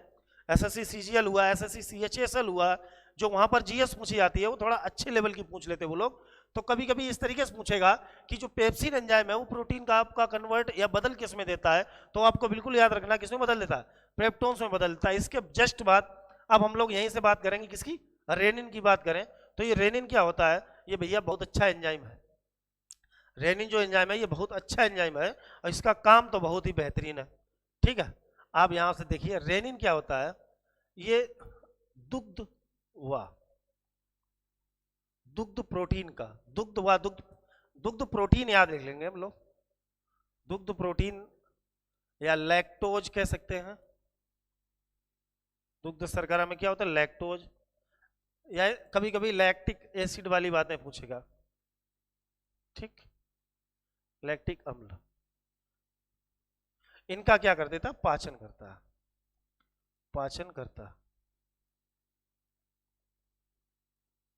SSC CGL हुआ, SSC CHSL हुआ, जो वहां पर GS पूछी जाती है वो थोड़ा अच्छे लेवल की पूछ लेते वो लोग, तो कभी कभी इस तरीके से पूछेगा कि जो पेप्सिन एंजाइम है वो प्रोटीन का आपका कन्वर्ट या बदल किस में देता है, तो आपको बिल्कुल याद रखना किसमें बदल देता है, पेप्टोन्स में बदल देता है। इसके जस्ट बाद अब हम लोग यहीं से बात करेंगे किसकी, रेनिन की बात करें। तो ये रेनिन क्या होता है, ये भैया बहुत अच्छा एंजाइम है, रेनिन जो एंजाइम है ये बहुत अच्छा एंजाइम है, और इसका काम तो बहुत ही बेहतरीन है, ठीक है। आप यहां से देखिए रेनिन क्या होता है, ये दुग्ध व दुग्ध प्रोटीन का, दुग्ध व दुग्ध प्रोटीन याद रख लेंगे हम लोग, दुग्ध प्रोटीन या लैक्टोज कह सकते हैं। दुग्ध शर्करा में क्या होता है, लैक्टोज, या कभी कभी लैक्टिक एसिड वाली बातें पूछेगा, ठीक, लैक्टिक अम्ल। इनका क्या कर देता, पाचन करता है, पाचन करता,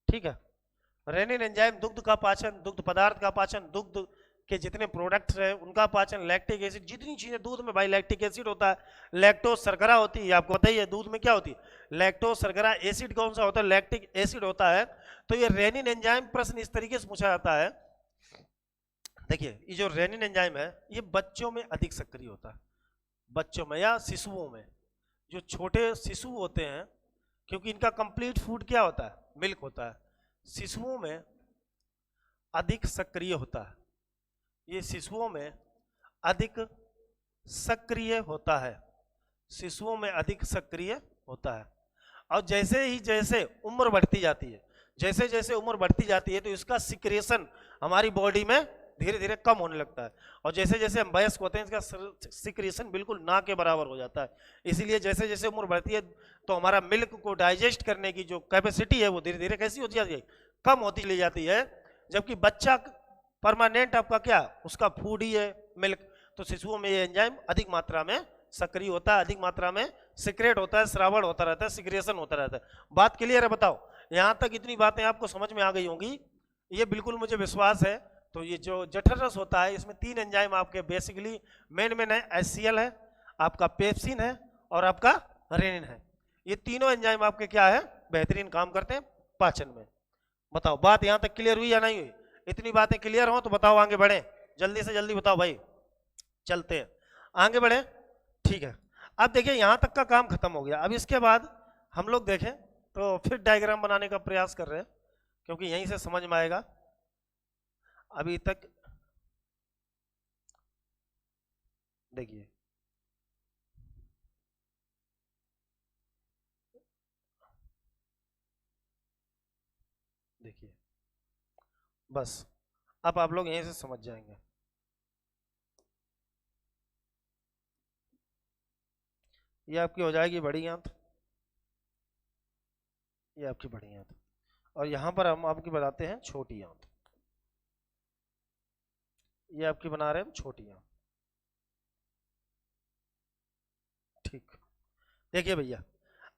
ठीक है। रेनिन एंजाइम दुग्ध का पाचन, दुग्ध पदार्थ का पाचन, दुग्ध के जितने प्रोडक्ट्स हैं उनका पाचन, लैक्टिक एसिड, जितनी चीजें दूध में भाई लैक्टिक एसिड होता है, लैक्टोज शर्करा होती है, आपको पता ही है दूध में क्या होती है, लैक्टोज शर्करा, एसिड कौन सा होता है, लैक्टिक एसिड होता है। तो ये रेनिन एंजाइम प्रश्न इस तरीके से पूछा जाता है, देखिए ये जो रेनिन एंजाइम है ये बच्चों में अधिक सक्रिय होता है, बच्चों में या शिशुओं में, जो छोटे शिशु होते हैं, क्योंकि इनका कंप्लीट फूड क्या होता है, मिल्क होता है, शिशुओं में अधिक सक्रिय होता है, ये शिशुओं में अधिक सक्रिय होता है, शिशुओं में अधिक सक्रिय होता है। और जैसे ही जैसे उम्र बढ़ती जाती है, जैसे जैसे उम्र बढ़ती जाती है तो इसका सिक्रेशन हमारी बॉडी में धीरे धीरे कम होने लगता है, और जैसे जैसे हम वयस्क होते हैं इसका सिक्रेशन बिल्कुल ना के बराबर हो जाता है। इसीलिए जैसे जैसे उम्र बढ़ती है तो हमारा मिल्क को डाइजेस्ट करने की जो कैपेसिटी है वो धीरे धीरे कैसी होती जाती है, कम होती चली जाती है। जबकि बच्चा परमानेंट आपका क्या, उसका फूड ही है मिल्क, तो शिशुओं में ये एंजाइम अधिक मात्रा में सक्रिय होता है, अधिक मात्रा में सिक्रेट होता है, श्रावण होता रहता है, सिक्रेशन होता रहता है। बात क्लियर है, बताओ यहाँ तक इतनी बातें आपको समझ में आ गई होंगी, ये बिल्कुल मुझे विश्वास है। तो ये जो जठररस होता है इसमें 3 एंजाइम आपके बेसिकली मेन है, HCl है, आपका पेप्सिन है, और आपका रेनिन है। ये तीनों एंजाइम आपके क्या है, बेहतरीन काम करते हैं पाचन में। बताओ बात यहाँ तक क्लियर हुई या नहीं हुई? इतनी बातें क्लियर हो तो बताओ आगे बढ़े, जल्दी से जल्दी बताओ भाई, चलते हैं आगे बढ़े। ठीक है, अब देखिए यहाँ तक का काम खत्म हो गया। अब इसके बाद हम लोग देखें तो फिर डायग्राम बनाने का प्रयास कर रहे हैं, क्योंकि यहीं से समझ में आएगा। अभी तक देखिए देखिए बस अब आप लोग यहीं से समझ जाएंगे। ये आपकी हो जाएगी बड़ी आंत, ये आपकी बड़ी आंत, और यहां पर हम आपकी बनाते हैं छोटी आंत। ये आपकी बना रहे हैं हम छोटी आंत। ठीक, देखिए भैया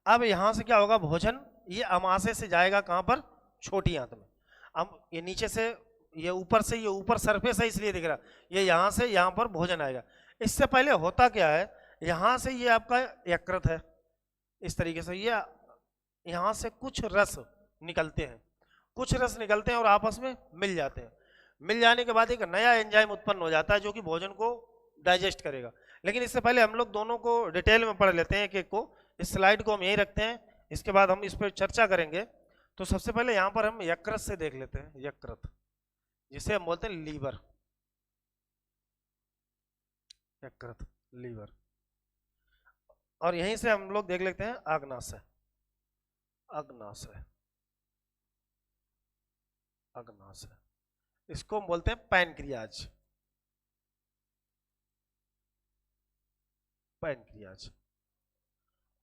अब यहां से क्या होगा, भोजन ये अमाशय से जाएगा कहां पर, छोटी आंत में। अब ये नीचे से, ये ऊपर सरफेस है इसलिए दिख रहा, ये यहां से यहां पर भोजन आएगा। इससे पहले होता क्या है, यहां से ये आपका यकृत है, इस तरीके से ये यहां से कुछ रस निकलते हैं, कुछ रस निकलते हैं और आपस में मिल जाते हैं। मिल जाने के बाद एक नया एंजाइम उत्पन्न हो जाता है जो कि भोजन को डाइजेस्ट करेगा। लेकिन इससे पहले हम लोग दोनों को डिटेल में पढ़ लेते हैं एक एक को। इस स्लाइड को हम यहीं रखते हैं, इसके बाद हम इस पर चर्चा करेंगे। तो सबसे पहले यहाँ पर हम यकृत से देख लेते हैं, यकृत जिसे हम बोलते हैं लीवर, यकृत लीवर। और यहीं से हम लोग देख लेते हैं अग्नाशय, अग्नाशय, अग्नाशय, इसको हम बोलते हैं पैनक्रियाज, पैनक्रियाज।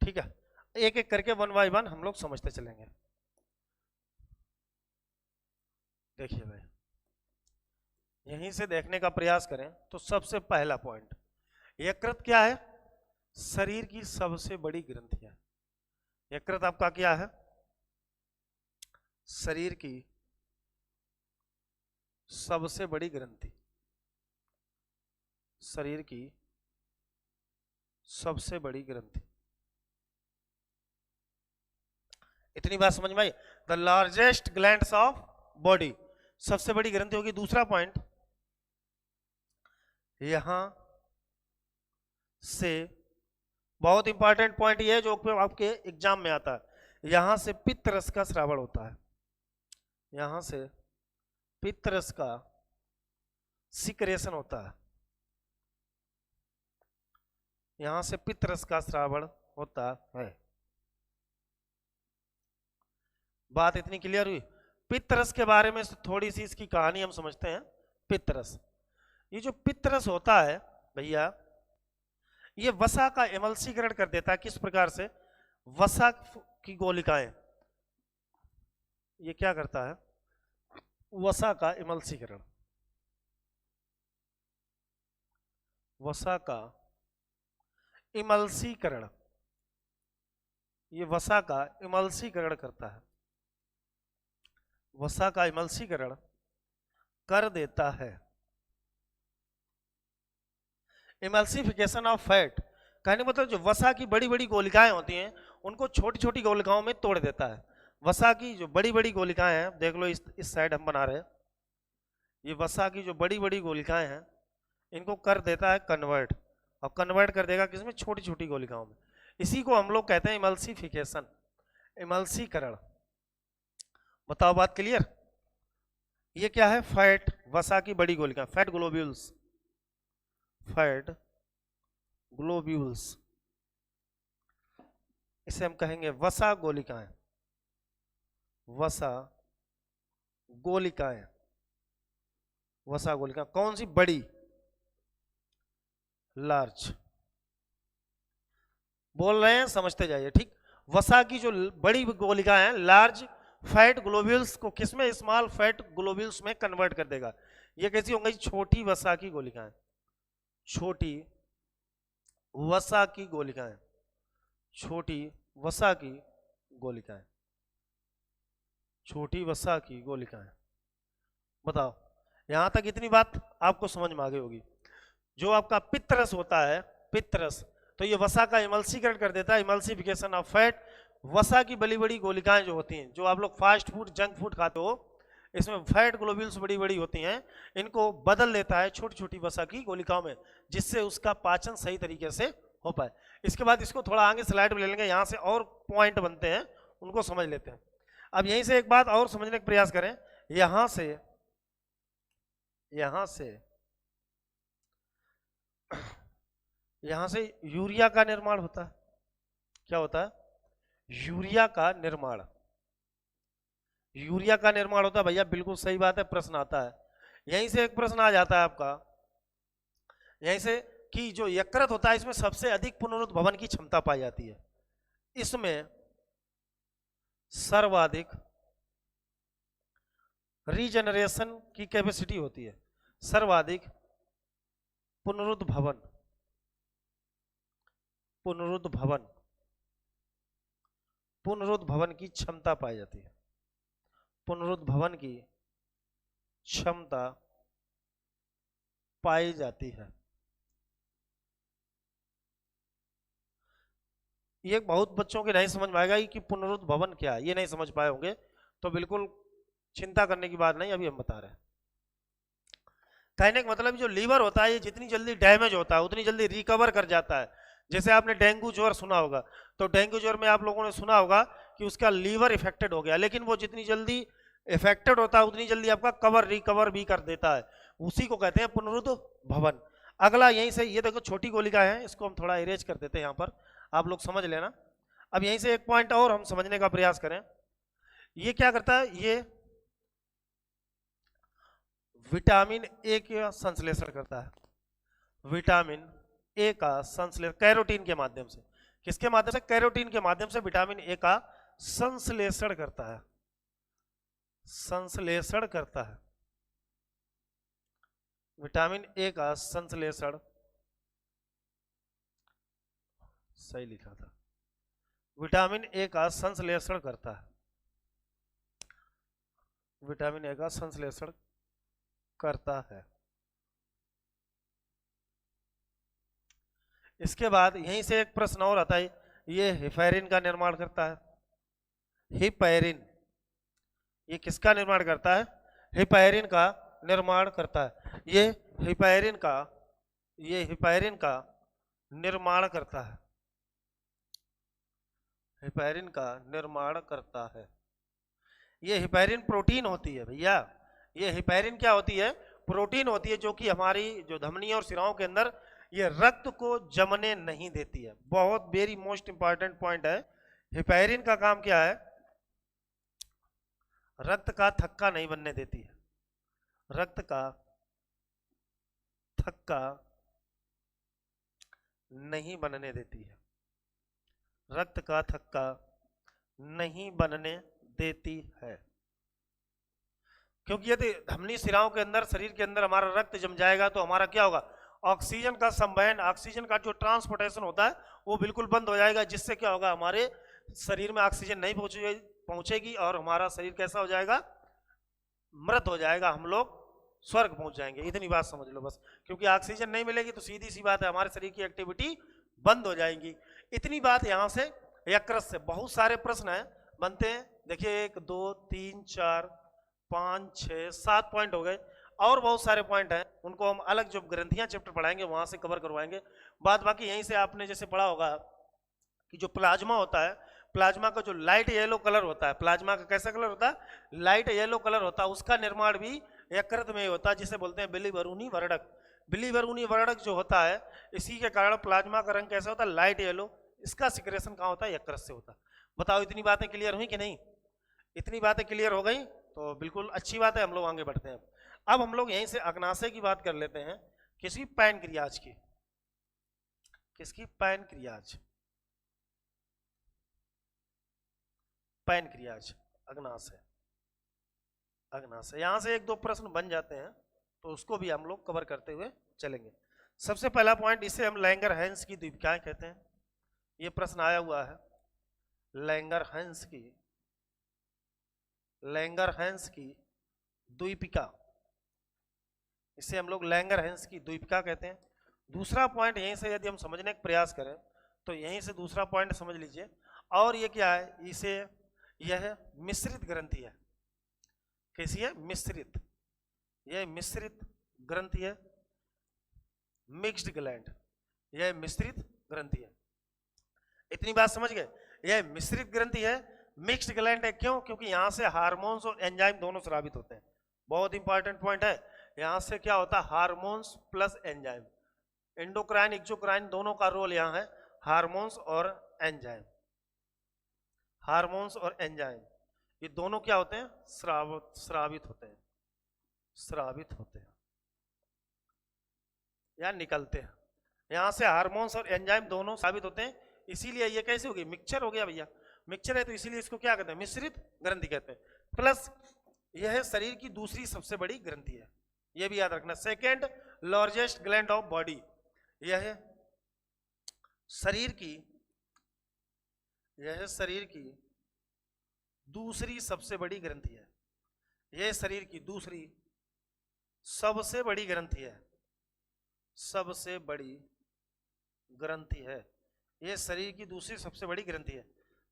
ठीक है, एक एक करके वन बाय वन हम लोग समझते चलेंगे। देखिए भाई यहीं से देखने का प्रयास करें तो सबसे पहला पॉइंट, यकृत क्या है, शरीर की सबसे बड़ी ग्रंथि है। यकृत आपका क्या है, शरीर की सबसे बड़ी ग्रंथि, शरीर की सबसे बड़ी ग्रंथि। इतनी बात समझ में आई? The largest glands of body, सबसे बड़ी ग्रंथि होगी। दूसरा पॉइंट, यहां से बहुत इंपॉर्टेंट पॉइंट ये है जो आपके एग्जाम में आता है, यहां से पित्त रस का स्रावण होता है, यहां से पित्त रस का सिक्रेशन होता है, यहां से पित्त रस का स्रावण होता है। बात इतनी क्लियर हुई? पित्त रस के बारे में थोड़ी सी इसकी कहानी हम समझते हैं। पित्त रस, ये जो पित्त रस होता है भैया, ये वसा का एमल्सीकरण कर देता है। किस प्रकार से? वसा की गोलिकाएं, ये क्या करता है, वसा का एमल्सीकरण, वसा का इमल्सीकरण, ये वसा का इमल्सीकरण करता है, वसा का इमल्सीकरण कर देता है। इमल्सिफिकेशन ऑफ फैट, कहने मतलब जो वसा की बड़ी बड़ी गोलिकाएं होती हैं उनको छोटी छोटी गोलिकाओं में तोड़ देता है। वसा की जो बड़ी बड़ी गोलिकाएं हैं, देख लो इस साइड हम बना रहे हैं, ये वसा की जो बड़ी बड़ी गोलिकाएं हैं इनको कर देता है कन्वर्ट, और कन्वर्ट कर देगा किसमें, छोटी छोटी गोलिकाओं में। इसी को हम लोग कहते हैं इमल्सिफिकेशन, इमल्सीकरण। बताओ बात क्लियर? ये क्या है, फैट, वसा की बड़ी गोलिकाएं, फैट ग्लोब्यूल्स, फैट ग्लोब्यूल्स, इसे हम कहेंगे वसा गोलिकाएं, वसा गोलिकाएं, वसा गोलिकाएं। कौन सी? बड़ी, लार्ज। बोल रहे हैं, समझते जाइए। ठीक, वसा की जो बड़ी गोलिकाएं हैं, लार्ज फैट ग्लोब्यूल्स को किसमें, स्मॉल फैट ग्लोब्यूल्स में कन्वर्ट कर देगा। ये कैसी होंगी, छोटी वसा की गोलिकाएं, छोटी वसा की गोलिकाएं, छोटी वसा की गोलिकाएं, छोटी वसा की गोलिकाएं। बताओ यहां तक इतनी बात आपको समझ में आ गई होगी। जो आपका पित्तरस होता है, पित्तरस, तो ये वसा का इमल्सीकरण कर देता है, इमल्सिफिकेशन ऑफ फैट, वसा की बड़ी बड़ी गोलिकाएं जो होती हैं, जो आप लोग फास्ट फूड जंक फूड खाते हो, इसमें फैट ग्लोब्यूल्स बड़ी बड़ी होती हैं, इनको बदल देता है छोटी छोटी वसा की गोलिकाओं में, जिससे उसका पाचन सही तरीके से हो पाए। इसके बाद इसको थोड़ा आगे स्लाइड में ले लेंगे, यहाँ से और पॉइंट बनते हैं, उनको समझ लेते हैं। अब यहीं से एक बात और समझने का प्रयास करें, यहां से यहां से यूरिया का निर्माण होता है। क्या होता है? यूरिया का निर्माण। यूरिया का निर्माण होता है भैया, बिल्कुल सही बात है। प्रश्न आता है, यहीं से एक प्रश्न आ जाता है आपका, यहीं से कि जो यकृत होता है इसमें सबसे अधिक पुनरुद्भवन की क्षमता पाई जाती है। इसमें सर्वाधिक रीजनरेशन की कैपेसिटी होती है, सर्वाधिक पुनरुद्भवन पुनरुद्भवन की क्षमता पाई जाती है। पुनरुद्भवन की क्षमता पाई जाती है। ये बहुत बच्चों के नहीं समझ में आएगा कि पुनरुद्भवन क्या है, ये नहीं समझ पाए होंगे, तो बिल्कुल चिंता करने की बात नहीं, अभी हम बता रहे हैं। कहने का मतलब जो लीवर होता है ये जितनी जल्दी डैमेज होता है उतनी जल्दी रिकवर कर जाता है। जैसे आपने डेंगू ज्वर सुना होगा, तो डेंगू ज्वर में आप लोगों ने सुना होगा कि उसका लीवर इफेक्टेड हो गया, लेकिन वो जितनी जल्दी इफेक्टेड होता है उतनी जल्दी आपका रिकवर भी कर देता है। उसी को कहते हैं पुनरुद्भवन। अगला यहीं से, ये देखो छोटी गोलिका है, इसको हम थोड़ा इरेज कर देते हैं यहाँ पर, आप लोग समझ लेना। अब यहीं से एक पॉइंट और हम समझने का प्रयास करें, ये क्या करता है, ये विटामिन ए का संश्लेषण करता है। विटामिन ए का संश्लेषण कैरोटीन के माध्यम से, किसके माध्यम से? कैरोटीन के माध्यम से विटामिन ए का संश्लेषण करता है, संश्लेषण करता है। विटामिन ए का संश्लेषण, सही लिखा था, विटामिन ए का संश्लेषण करता है, विटामिन ए का संश्लेषण करता है। इसके बाद यहीं से एक प्रश्न और आता है, ये हिपैरिन का निर्माण करता है। हिपैरिन, ये किसका निर्माण करता है? हिपैरिन का निर्माण करता है। ये हिपैरिन का निर्माण करता है, हिपैरिन का निर्माण करता है। ये हिपैरिन प्रोटीन होती है भैया, ये हिपैरिन क्या होती है? प्रोटीन होती है, जो कि हमारी जो धमनी और सिराओं के अंदर ये रक्त को जमने नहीं देती है। बहुत वेरी मोस्ट इंपॉर्टेंट पॉइंट है। हिपैरिन का काम क्या है? रक्त का थक्का नहीं बनने देती है, रक्त का थक्का नहीं बनने देती है, रक्त का थक्का नहीं बनने देती है। क्योंकि यदि धमनी सिराओं के अंदर, शरीर के अंदर हमारा रक्त जम जाएगा तो हमारा क्या होगा? ऑक्सीजन का संवहन, ऑक्सीजन का जो ट्रांसपोर्टेशन होता है वो बिल्कुल बंद हो जाएगा, जिससे क्या होगा? हमारे शरीर में ऑक्सीजन नहीं पहुंचेगी और हमारा शरीर कैसा हो जाएगा? मृत हो जाएगा, हम लोग स्वर्ग पहुंच जाएंगे। इतनी बात समझ लो बस, क्योंकि ऑक्सीजन नहीं मिलेगी तो सीधी सी बात है हमारे शरीर की एक्टिविटी बंद हो जाएगी। इतनी बात यहाँ से यकृत से बहुत सारे प्रश्न हैं बनते हैं। देखिए 1 2 3 4 5 6 7 पॉइंट हो गए, और बहुत सारे पॉइंट हैं, उनको हम अलग जो ग्रंथियां चैप्टर पढ़ाएंगे वहां से कवर करवाएंगे। बात बाकी यहीं से आपने जैसे पढ़ा होगा कि जो प्लाज्मा होता है, प्लाज्मा का जो लाइट येलो कलर होता है, प्लाज्मा का कैसा कलर होता है? लाइट येलो कलर होता है। उसका निर्माण भी यकृत में होता है, जिसे बोलते हैं बिलिवरूनी वर्णक। बिलिवरूनी वर्णक जो होता है, इसी के कारण प्लाज्मा का रंग कैसा होता है? Light yellow. इसका सिक्रेशन कहाँ होता है? यकृत से होता है। बताओ इतनी बातें क्लियर हुई कि नहीं? इतनी बातें क्लियर हो गई तो बिल्कुल अच्छी बात है, हम लोग आगे बढ़ते हैं। अब हम लोग यहीं से अग्नाशय की बात कर लेते हैं, किसकी? पैनक्रियाज की। किसकी? Pancreas, pancreas, अग्नाशय। अग्नाशय, यहां से 1 2 प्रश्न बन जाते हैं तो उसको भी हम लोग कवर करते हुए चलेंगे। सबसे पहला पॉइंट, इसे हम लैंगर-हैंस की द्वीपिकाएं कहते हैं। ये प्रश्न आया हुआ है, लैंगर-हैंस की, लैंगर-हैंस की द्वीपिका, इसे हम लोग लैंगर-हैंस की द्वीपिका कहते हैं। दूसरा पॉइंट यहीं से यदि हम समझने का प्रयास करें तो यहीं से दूसरा पॉइंट समझ लीजिए, और ये क्या है, इसे यह मिश्रित ग्रंथि है। कैसी है, मिश्रित, यह मिश्रित ग्रंथि है, मिक्स्ड ग्लैंड, यह मिश्रित ग्रंथि है। इतनी बात समझ गए, यह मिश्रित ग्रंथि है, मिक्स्ड ग्लैंड है। क्यों? क्योंकि यहां से हार्मोन्स और एंजाइम दोनों स्रावित होते हैं। बहुत इंपॉर्टेंट पॉइंट है, यहां से क्या होता है, hormones plus enzyme, endocrine exocrine दोनों का रोल यहां है, हार्मोन्स और एंजाइम। हार्मोन्स और एंजाइम ये दोनों क्या होते हैं, स्रावित होते हैं, स्रावित होते हैं या निकलते हैं। यहां से हार्मोन्स और एंजाइम दोनों स्रावित होते हैं, इसीलिए ये कैसे हो गई, मिक्सचर हो गया भैया। मिक्सचर है तो इसीलिए इसको क्या कहते हैं, मिश्रित ग्रंथि कहते हैं। प्लस यह शरीर की दूसरी सबसे बड़ी ग्रंथि है, यह भी याद रखना। Second largest gland of body, यह शरीर की, यह शरीर की दूसरी सबसे बड़ी ग्रंथि है। यह शरीर की दूसरी सबसे बड़ी ग्रंथि है, सबसे बड़ी ग्रंथि है। यह शरीर की दूसरी सबसे बड़ी ग्रंथि है।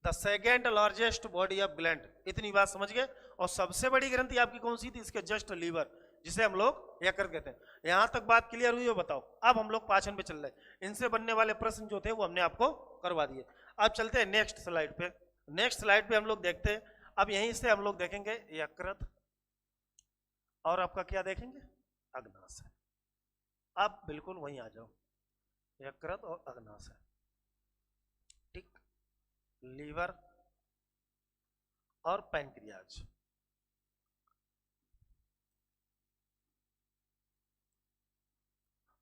The second largest body of gland, इतनी बात समझ गए। और सबसे बड़ी ग्रंथि आपकी कौन सी थी, इसके जस्ट लीवर, जिसे हम लोग यकृत कहते हैं। यहां तक बात क्लियर हुई हो, बताओ। अब हम लोग पाचन पे चल रहे हैं, इनसे बनने वाले प्रश्न जो थे वो हमने आपको करवा दिए। अब चलते हैं नेक्स्ट स्लाइड पे। नेक्स्ट स्लाइड पे हम लोग देखते हैं, अब यहीं से हम लोग देखेंगे यकृत और आपका क्या देखेंगे, अग्नाशय। आप बिल्कुल वहीं आ जाओ, यकृत और अग्नाशय, ठीक, लीवर और पैंक्रियाज।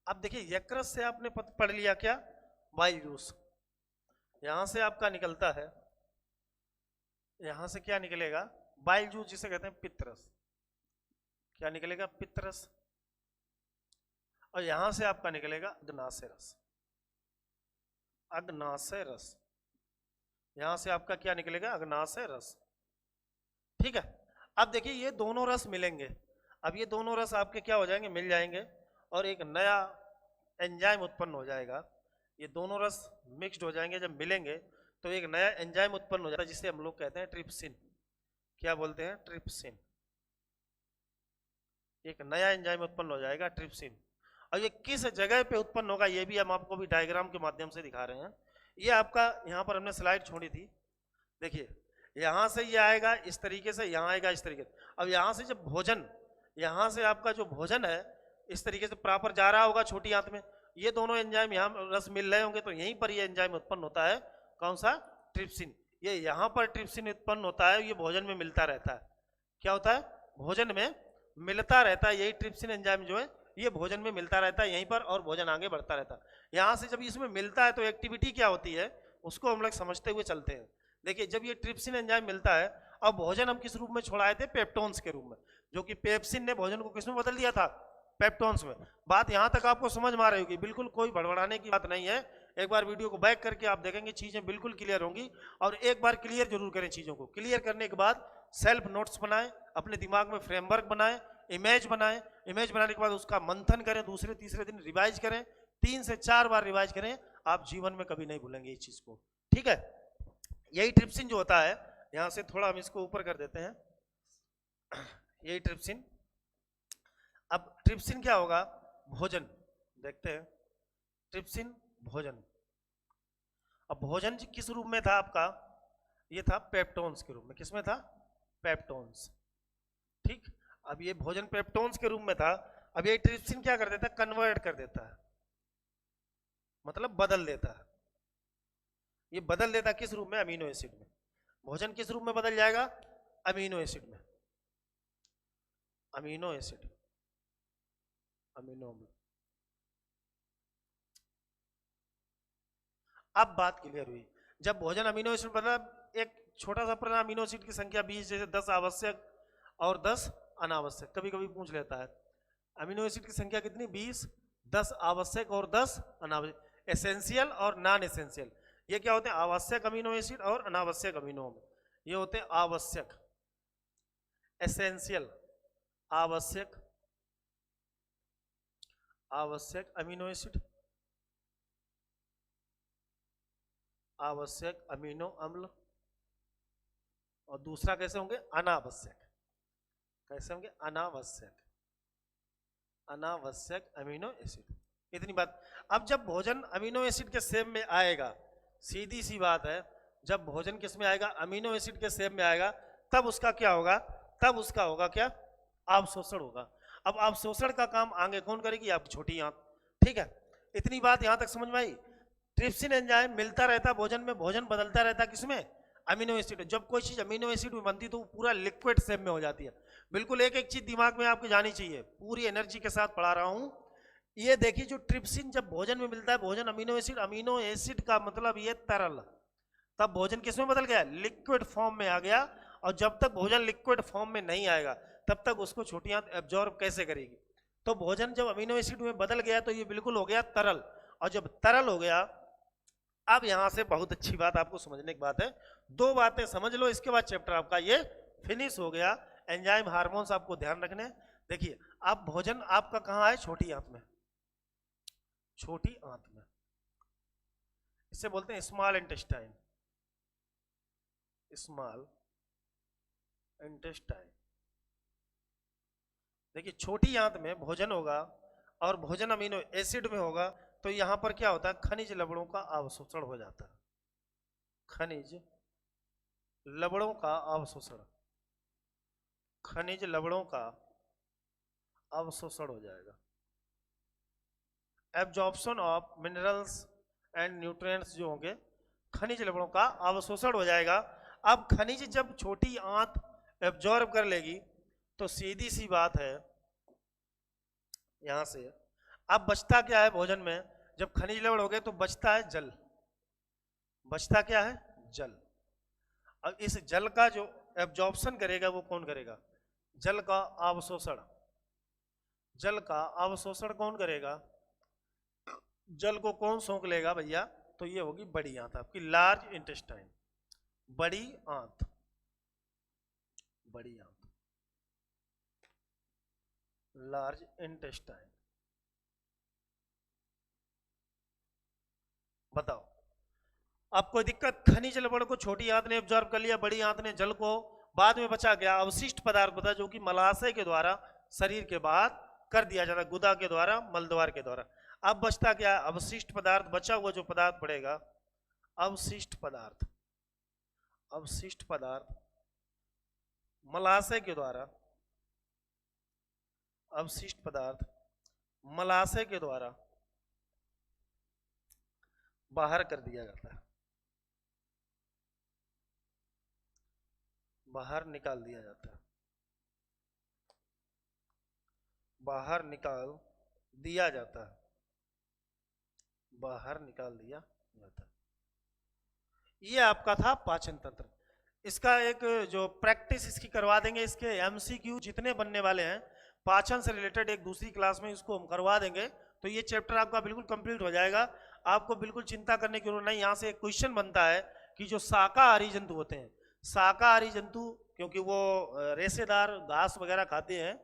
अब देखिए, यकृत से आपने पढ़ लिया क्या, बाइल जूस, यहां से आपका निकलता है, यहां से क्या निकलेगा, बाइल जूस, जिसे कहते हैं पित्तरस। क्या निकलेगा, पित्तरस। और यहां से आपका निकलेगा अग्नाशय रस, अग्नाशय रस। यहां से आपका क्या निकलेगा, अग्नाशय रस, ठीक है। अब देखिए, ये दोनों रस मिलेंगे। अब ये दोनों रस आपके क्या हो जाएंगे, मिल जाएंगे, और एक नया एंजाइम उत्पन्न हो जाएगा। ये दोनों रस मिक्स्ड हो जाएंगे, जब मिलेंगे तो एक नया एंजाइम उत्पन्न हो जाता है, जिसे हम लोग कहते हैं ट्रिप्सिन। क्या बोलते हैं, ट्रिप्सिन। एक नया एंजाइम उत्पन्न हो जाएगा, ट्रिप्सिन। और ये किस जगह पे उत्पन्न होगा, ये भी हम आपको भी डायग्राम के माध्यम से दिखा रहे हैं। ये आपका यहाँ पर हमने स्लाइड छोड़ी थी, देखिए, यहां से ये आएगा इस तरीके से, यहां आएगा इस तरीके से। अब यहां से जब भोजन, यहां से आपका जो भोजन है इस तरीके से प्रॉपर जा रहा होगा छोटी आंत में, ये दोनों एंजाइम यहाँ रस मिल रहे होंगे, तो यहीं पर ये एंजाइम उत्पन्न होता है, कौन सा, ट्रिप्सिन। ये यहाँ पर ट्रिप्सिन उत्पन्न होता है, ये भोजन में मिलता रहता है। क्या होता है, भोजन में मिलता रहता है, यही ट्रिप्सिन एंजाइम जो है ये भोजन में मिलता रहता है यहीं पर, और भोजन आगे बढ़ता रहता है। यहाँ से जब इसमें मिलता है तो एक्टिविटी क्या होती है, उसको हम लोग समझते हुए चलते हैं। देखिए, जब ये ट्रिप्सिन एंजाइम मिलता है, अब भोजन हम किस रूप में छोड़ाए थे, पेप्टोन्स के रूप में, जो कि पेप्सिन ने भोजन को किस में बदल दिया था, पेप्टोन्स में। बात यहां तक आपको समझ में आ रही होगी, बिल्कुल कोई बड़बड़ाने की बात नहीं है। एक बार वीडियो को बैक करके आप देखेंगे, चीजें बिल्कुल क्लियर होंगी। और एक बार क्लियर जरूर करें चीजों को। क्लियर करने के बाद सेल्फ नोट्स बनाएं, अपने दिमाग में फ्रेमवर्क बनाएं, इमेज बनाएं। इमेज बनाने के बाद उसका मंथन करें, दूसरे तीसरे दिन रिवाइज करें, 3 से 4 बार रिवाइज करें। आप जीवन में कभी नहीं भूलेंगे इस चीज को, ठीक है। यही ट्रिप्सिन जो होता है, यहां से थोड़ा हम इसको ऊपर कर देते हैं, यही ट्रिप्सिन। अब ट्रिप्सिन क्या होगा, भोजन, देखते हैं ट्रिप्सिन भोजन। अब भोजन किस रूप में था आपका, ये था पेप्टोन्स के रूप में। किस में था, पेप्टोन्स, ठीक। अब ये भोजन पेप्टोन्स के रूप में था। अब ये ट्रिप्सिन क्या कर देता है, कन्वर्ट कर देता है, मतलब बदल देता है। ये बदल देता है किस रूप में, अमीनो एसिड में। भोजन किस रूप में बदल जाएगा, अमीनो एसिड में, अमीनो एसिड, अमीनो अम्ल। अब बात क्लियर हुई, जब भोजन अमीनो एसिड बदला, एक छोटा सा परिणाम, अमीनो एसिड की संख्या 20, जैसे 10 आवश्यक और 10 अनावश्यक, कभी कभी पूछ लेता है। अमीनो एसिड की संख्या कितनी, 20, 10 आवश्यक और 10 अनावश्यक। एसेंशियल और नॉन एसेंशियल, ये क्या होते हैं, आवश्यक अमीनो एसिड और अनावश्यक अमीनो अम्ल। ये होते हैं आवश्यक, एसेंशियल, आवश्यक, आवश्यक अमीनो एसिड, आवश्यक अमीनो अम्ल, और दूसरा कैसे होंगे अनावश्यक, कैसे होंगे अनावश्यक, अनावश्यक अमीनो एसिड। इतनी बात। अब जब भोजन अमीनो एसिड के शेप में आएगा, सीधी सी बात है, जब भोजन किस में आएगा अमीनो एसिड के शेप में आएगा, तब उसका क्या होगा, तब उसका होगा क्या अवशोषण होगा। अब अवशोषण का काम आगे कौन करेगी, आपकी छोटी आंत। ठीक है, इतनी बात यहां तक समझ में आई। ट्रिप्सिन एंजाइम मिलता रहता है भोजन में, भोजन बदलता रहता है किसमें, अमीनो एसिड। जब कोई चीज अमीनो एसिड में बनती है तो वो पूरा लिक्विड शेप में हो जाती है। बिल्कुल एक एक चीज दिमाग में आपको जानी चाहिए, पूरी एनर्जी के साथ पढ़ा रहा हूं। ये देखिए जो ट्रिप्सिन जब भोजन में मिलता है, भोजन अमीनो एसिड का मतलब ये तरल, तब भोजन किसमें बदल गया, लिक्विड फॉर्म में आ गया। और जब तक भोजन लिक्विड फॉर्म में नहीं आएगा तब तक उसको छोटी आंत एब्जॉर्ब कैसे करेगी। तो भोजन जब अमीनो एसिड में बदल गया तो ये बिल्कुल हो गया तरल, और जब तरल हो गया, अब यहां से बहुत अच्छी बात आपको समझने की बात है, दो बातें समझ लो, इसके बाद चैप्टर आपका ये फिनिश हो गया। एंजाइम हार्मोन्स आपको ध्यान रखने। देखिए अब भोजन आपका कहाँ है, छोटी आंत में, छोटी आंत में, इसे बोलते हैं स्मॉल इंटेस्टाइन, स्मॉल इंटेस्टाइन। देखिए छोटी आंत में भोजन होगा और भोजन अमीनो एसिड में होगा, तो यहां पर क्या होता है, खनिज लवणों का अवशोषण हो जाता है, खनिज लवणों का अवशोषण, खनिज लवणों का अवशोषण हो जाएगा। Absorption of minerals and nutrients जो होंगे, खनिज लवणों का अवशोषण हो जाएगा। अब खनिज जब छोटी आंत एब्जॉर्ब कर लेगी तो सीधी सी बात है, यहां से अब बचता क्या है भोजन में, जब खनिज लवण हो गए तो बचता है जल, बचता क्या है, जल। अब इस जल का जो एब्जॉर्प्शन करेगा वो कौन करेगा, जल का अवशोषण, जल का अवशोषण कौन करेगा, जल को कौन सोख लेगा भैया, तो ये होगी बड़ी आंत आपकी, लार्ज इंटेस्टाइन, बड़ी आंत, बड़ी आंत, लार्ज इंटेस्टाइन। बताओ अब कोई दिक्कत, खनिज लवण को छोटी आंत ने एब्जॉर्ब कर लिया, बड़ी आंत ने जल को, बाद में बचा गया अवशिष्ट पदार्थ बता, जो कि मलाशय के द्वारा शरीर के बाहर कर दिया जाता है, गुदा के द्वारा, मलद्वार के द्वारा। अब बचता क्या, अवशिष्ट पदार्थ, बचा हुआ जो पदार्थ पड़ेगा, अवशिष्ट पदार्थ, अवशिष्ट पदार्थ मलाशय के द्वारा, अवशिष्ट पदार्थ मलाशय के द्वारा बाहर कर दिया जाता है, बाहर निकाल दिया जाता है, बाहर निकाल दिया जाता है, बाहर निकाल दिया जाता है। ये आपका था पाचन तंत्र। इसका एक जो प्रैक्टिस इसकी करवा देंगे, इसके एमसीक्यू जितने बनने वाले हैं पाचन से रिलेटेड, एक दूसरी क्लास में इसको हम करवा देंगे, तो ये चैप्टर आपका बिल्कुल कंप्लीट हो जाएगा। आपको बिल्कुल चिंता करने की जरूरत नहीं। यहाँ से एक क्वेश्चन बनता है कि जो शाकाहारी जंतु होते हैं, शाकाहारी जंतु क्योंकि वो रेशेदार घास वगैरह खाते हैं,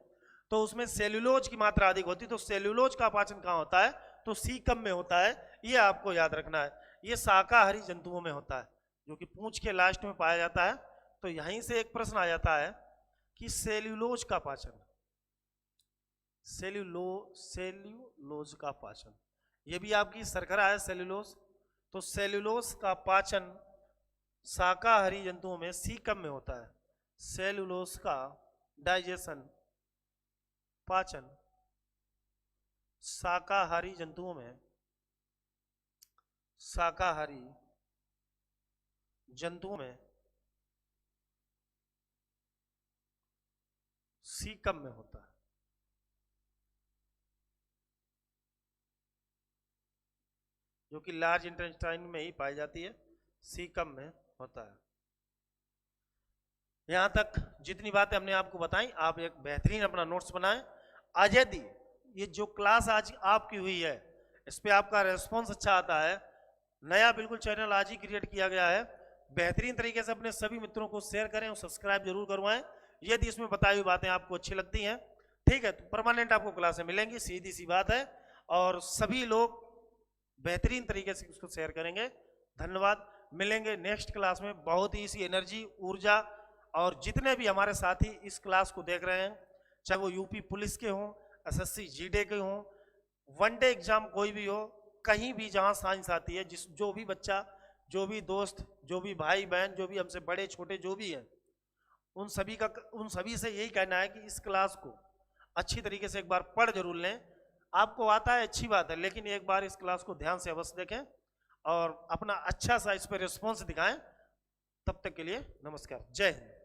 तो उसमें सेल्यूलोज की मात्रा अधिक होती है, तो सेल्यूलोज का पाचन कहाँ होता है, तो सीकम में होता है। ये आपको याद रखना है, ये शाकाहारी जंतुओं में होता है, जो कि पूंछ के लास्ट में पाया जाता है। तो यहीं से एक प्रश्न आ जाता है कि सेल्यूलोज का पाचन, सेल्यूलोज का पाचन, ये भी आपकी शर्करा है सेल्यूलोज। तो सेल्यूलोज का पाचन शाकाहारी जंतुओं में सीकम में होता है। सेल्यूलोज का डाइजेशन, पाचन शाकाहारी जंतुओं में, शाकाहारी जंतुओं में सीकम में होता है। जो कि लार्ज इंटेस्टाइन में ही पाई जाती है, सीकम में होता है। यहां तक जितनी बातें हमने आपको बताई, आप एक बेहतरीन अपना नोट्स बनाएं। आज यदि ये जो क्लास आज आपकी हुई है इस पे आपका रेस्पॉन्स अच्छा आता है, नया बिल्कुल चैनल आज ही क्रिएट किया गया है, बेहतरीन तरीके से अपने सभी मित्रों को शेयर करें और सब्सक्राइब जरूर करवाएं यदि इसमें बताई हुई बातें आपको अच्छी लगती हैं। ठीक है, तो परमानेंट आपको क्लासें मिलेंगी, सीधी सी बात है, और सभी लोग बेहतरीन तरीके से इसको शेयर करेंगे। धन्यवाद। मिलेंगे नेक्स्ट क्लास में बहुत ही इसी एनर्जी, ऊर्जा, और जितने भी हमारे साथी इस क्लास को देख रहे हैं, चाहे वो यूपी पुलिस के हों, एसएससी जीडी के हों, वनडे एग्जाम कोई भी हो, कहीं भी जहां साइंस आती है, जो भी बच्चा, जो भी दोस्त, जो भी भाई बहन, जो भी हमसे बड़े छोटे जो भी हैं, उन सभी से यही कहना है कि इस क्लास को अच्छी तरीके से एक बार पढ़ जरूर लें। आपको आता है अच्छी बात है, लेकिन एक बार इस क्लास को ध्यान से अवश्य देखें और अपना अच्छा सा इस पर रिस्पॉन्स दिखाएं। तब तक के लिए नमस्कार, जय हिंद।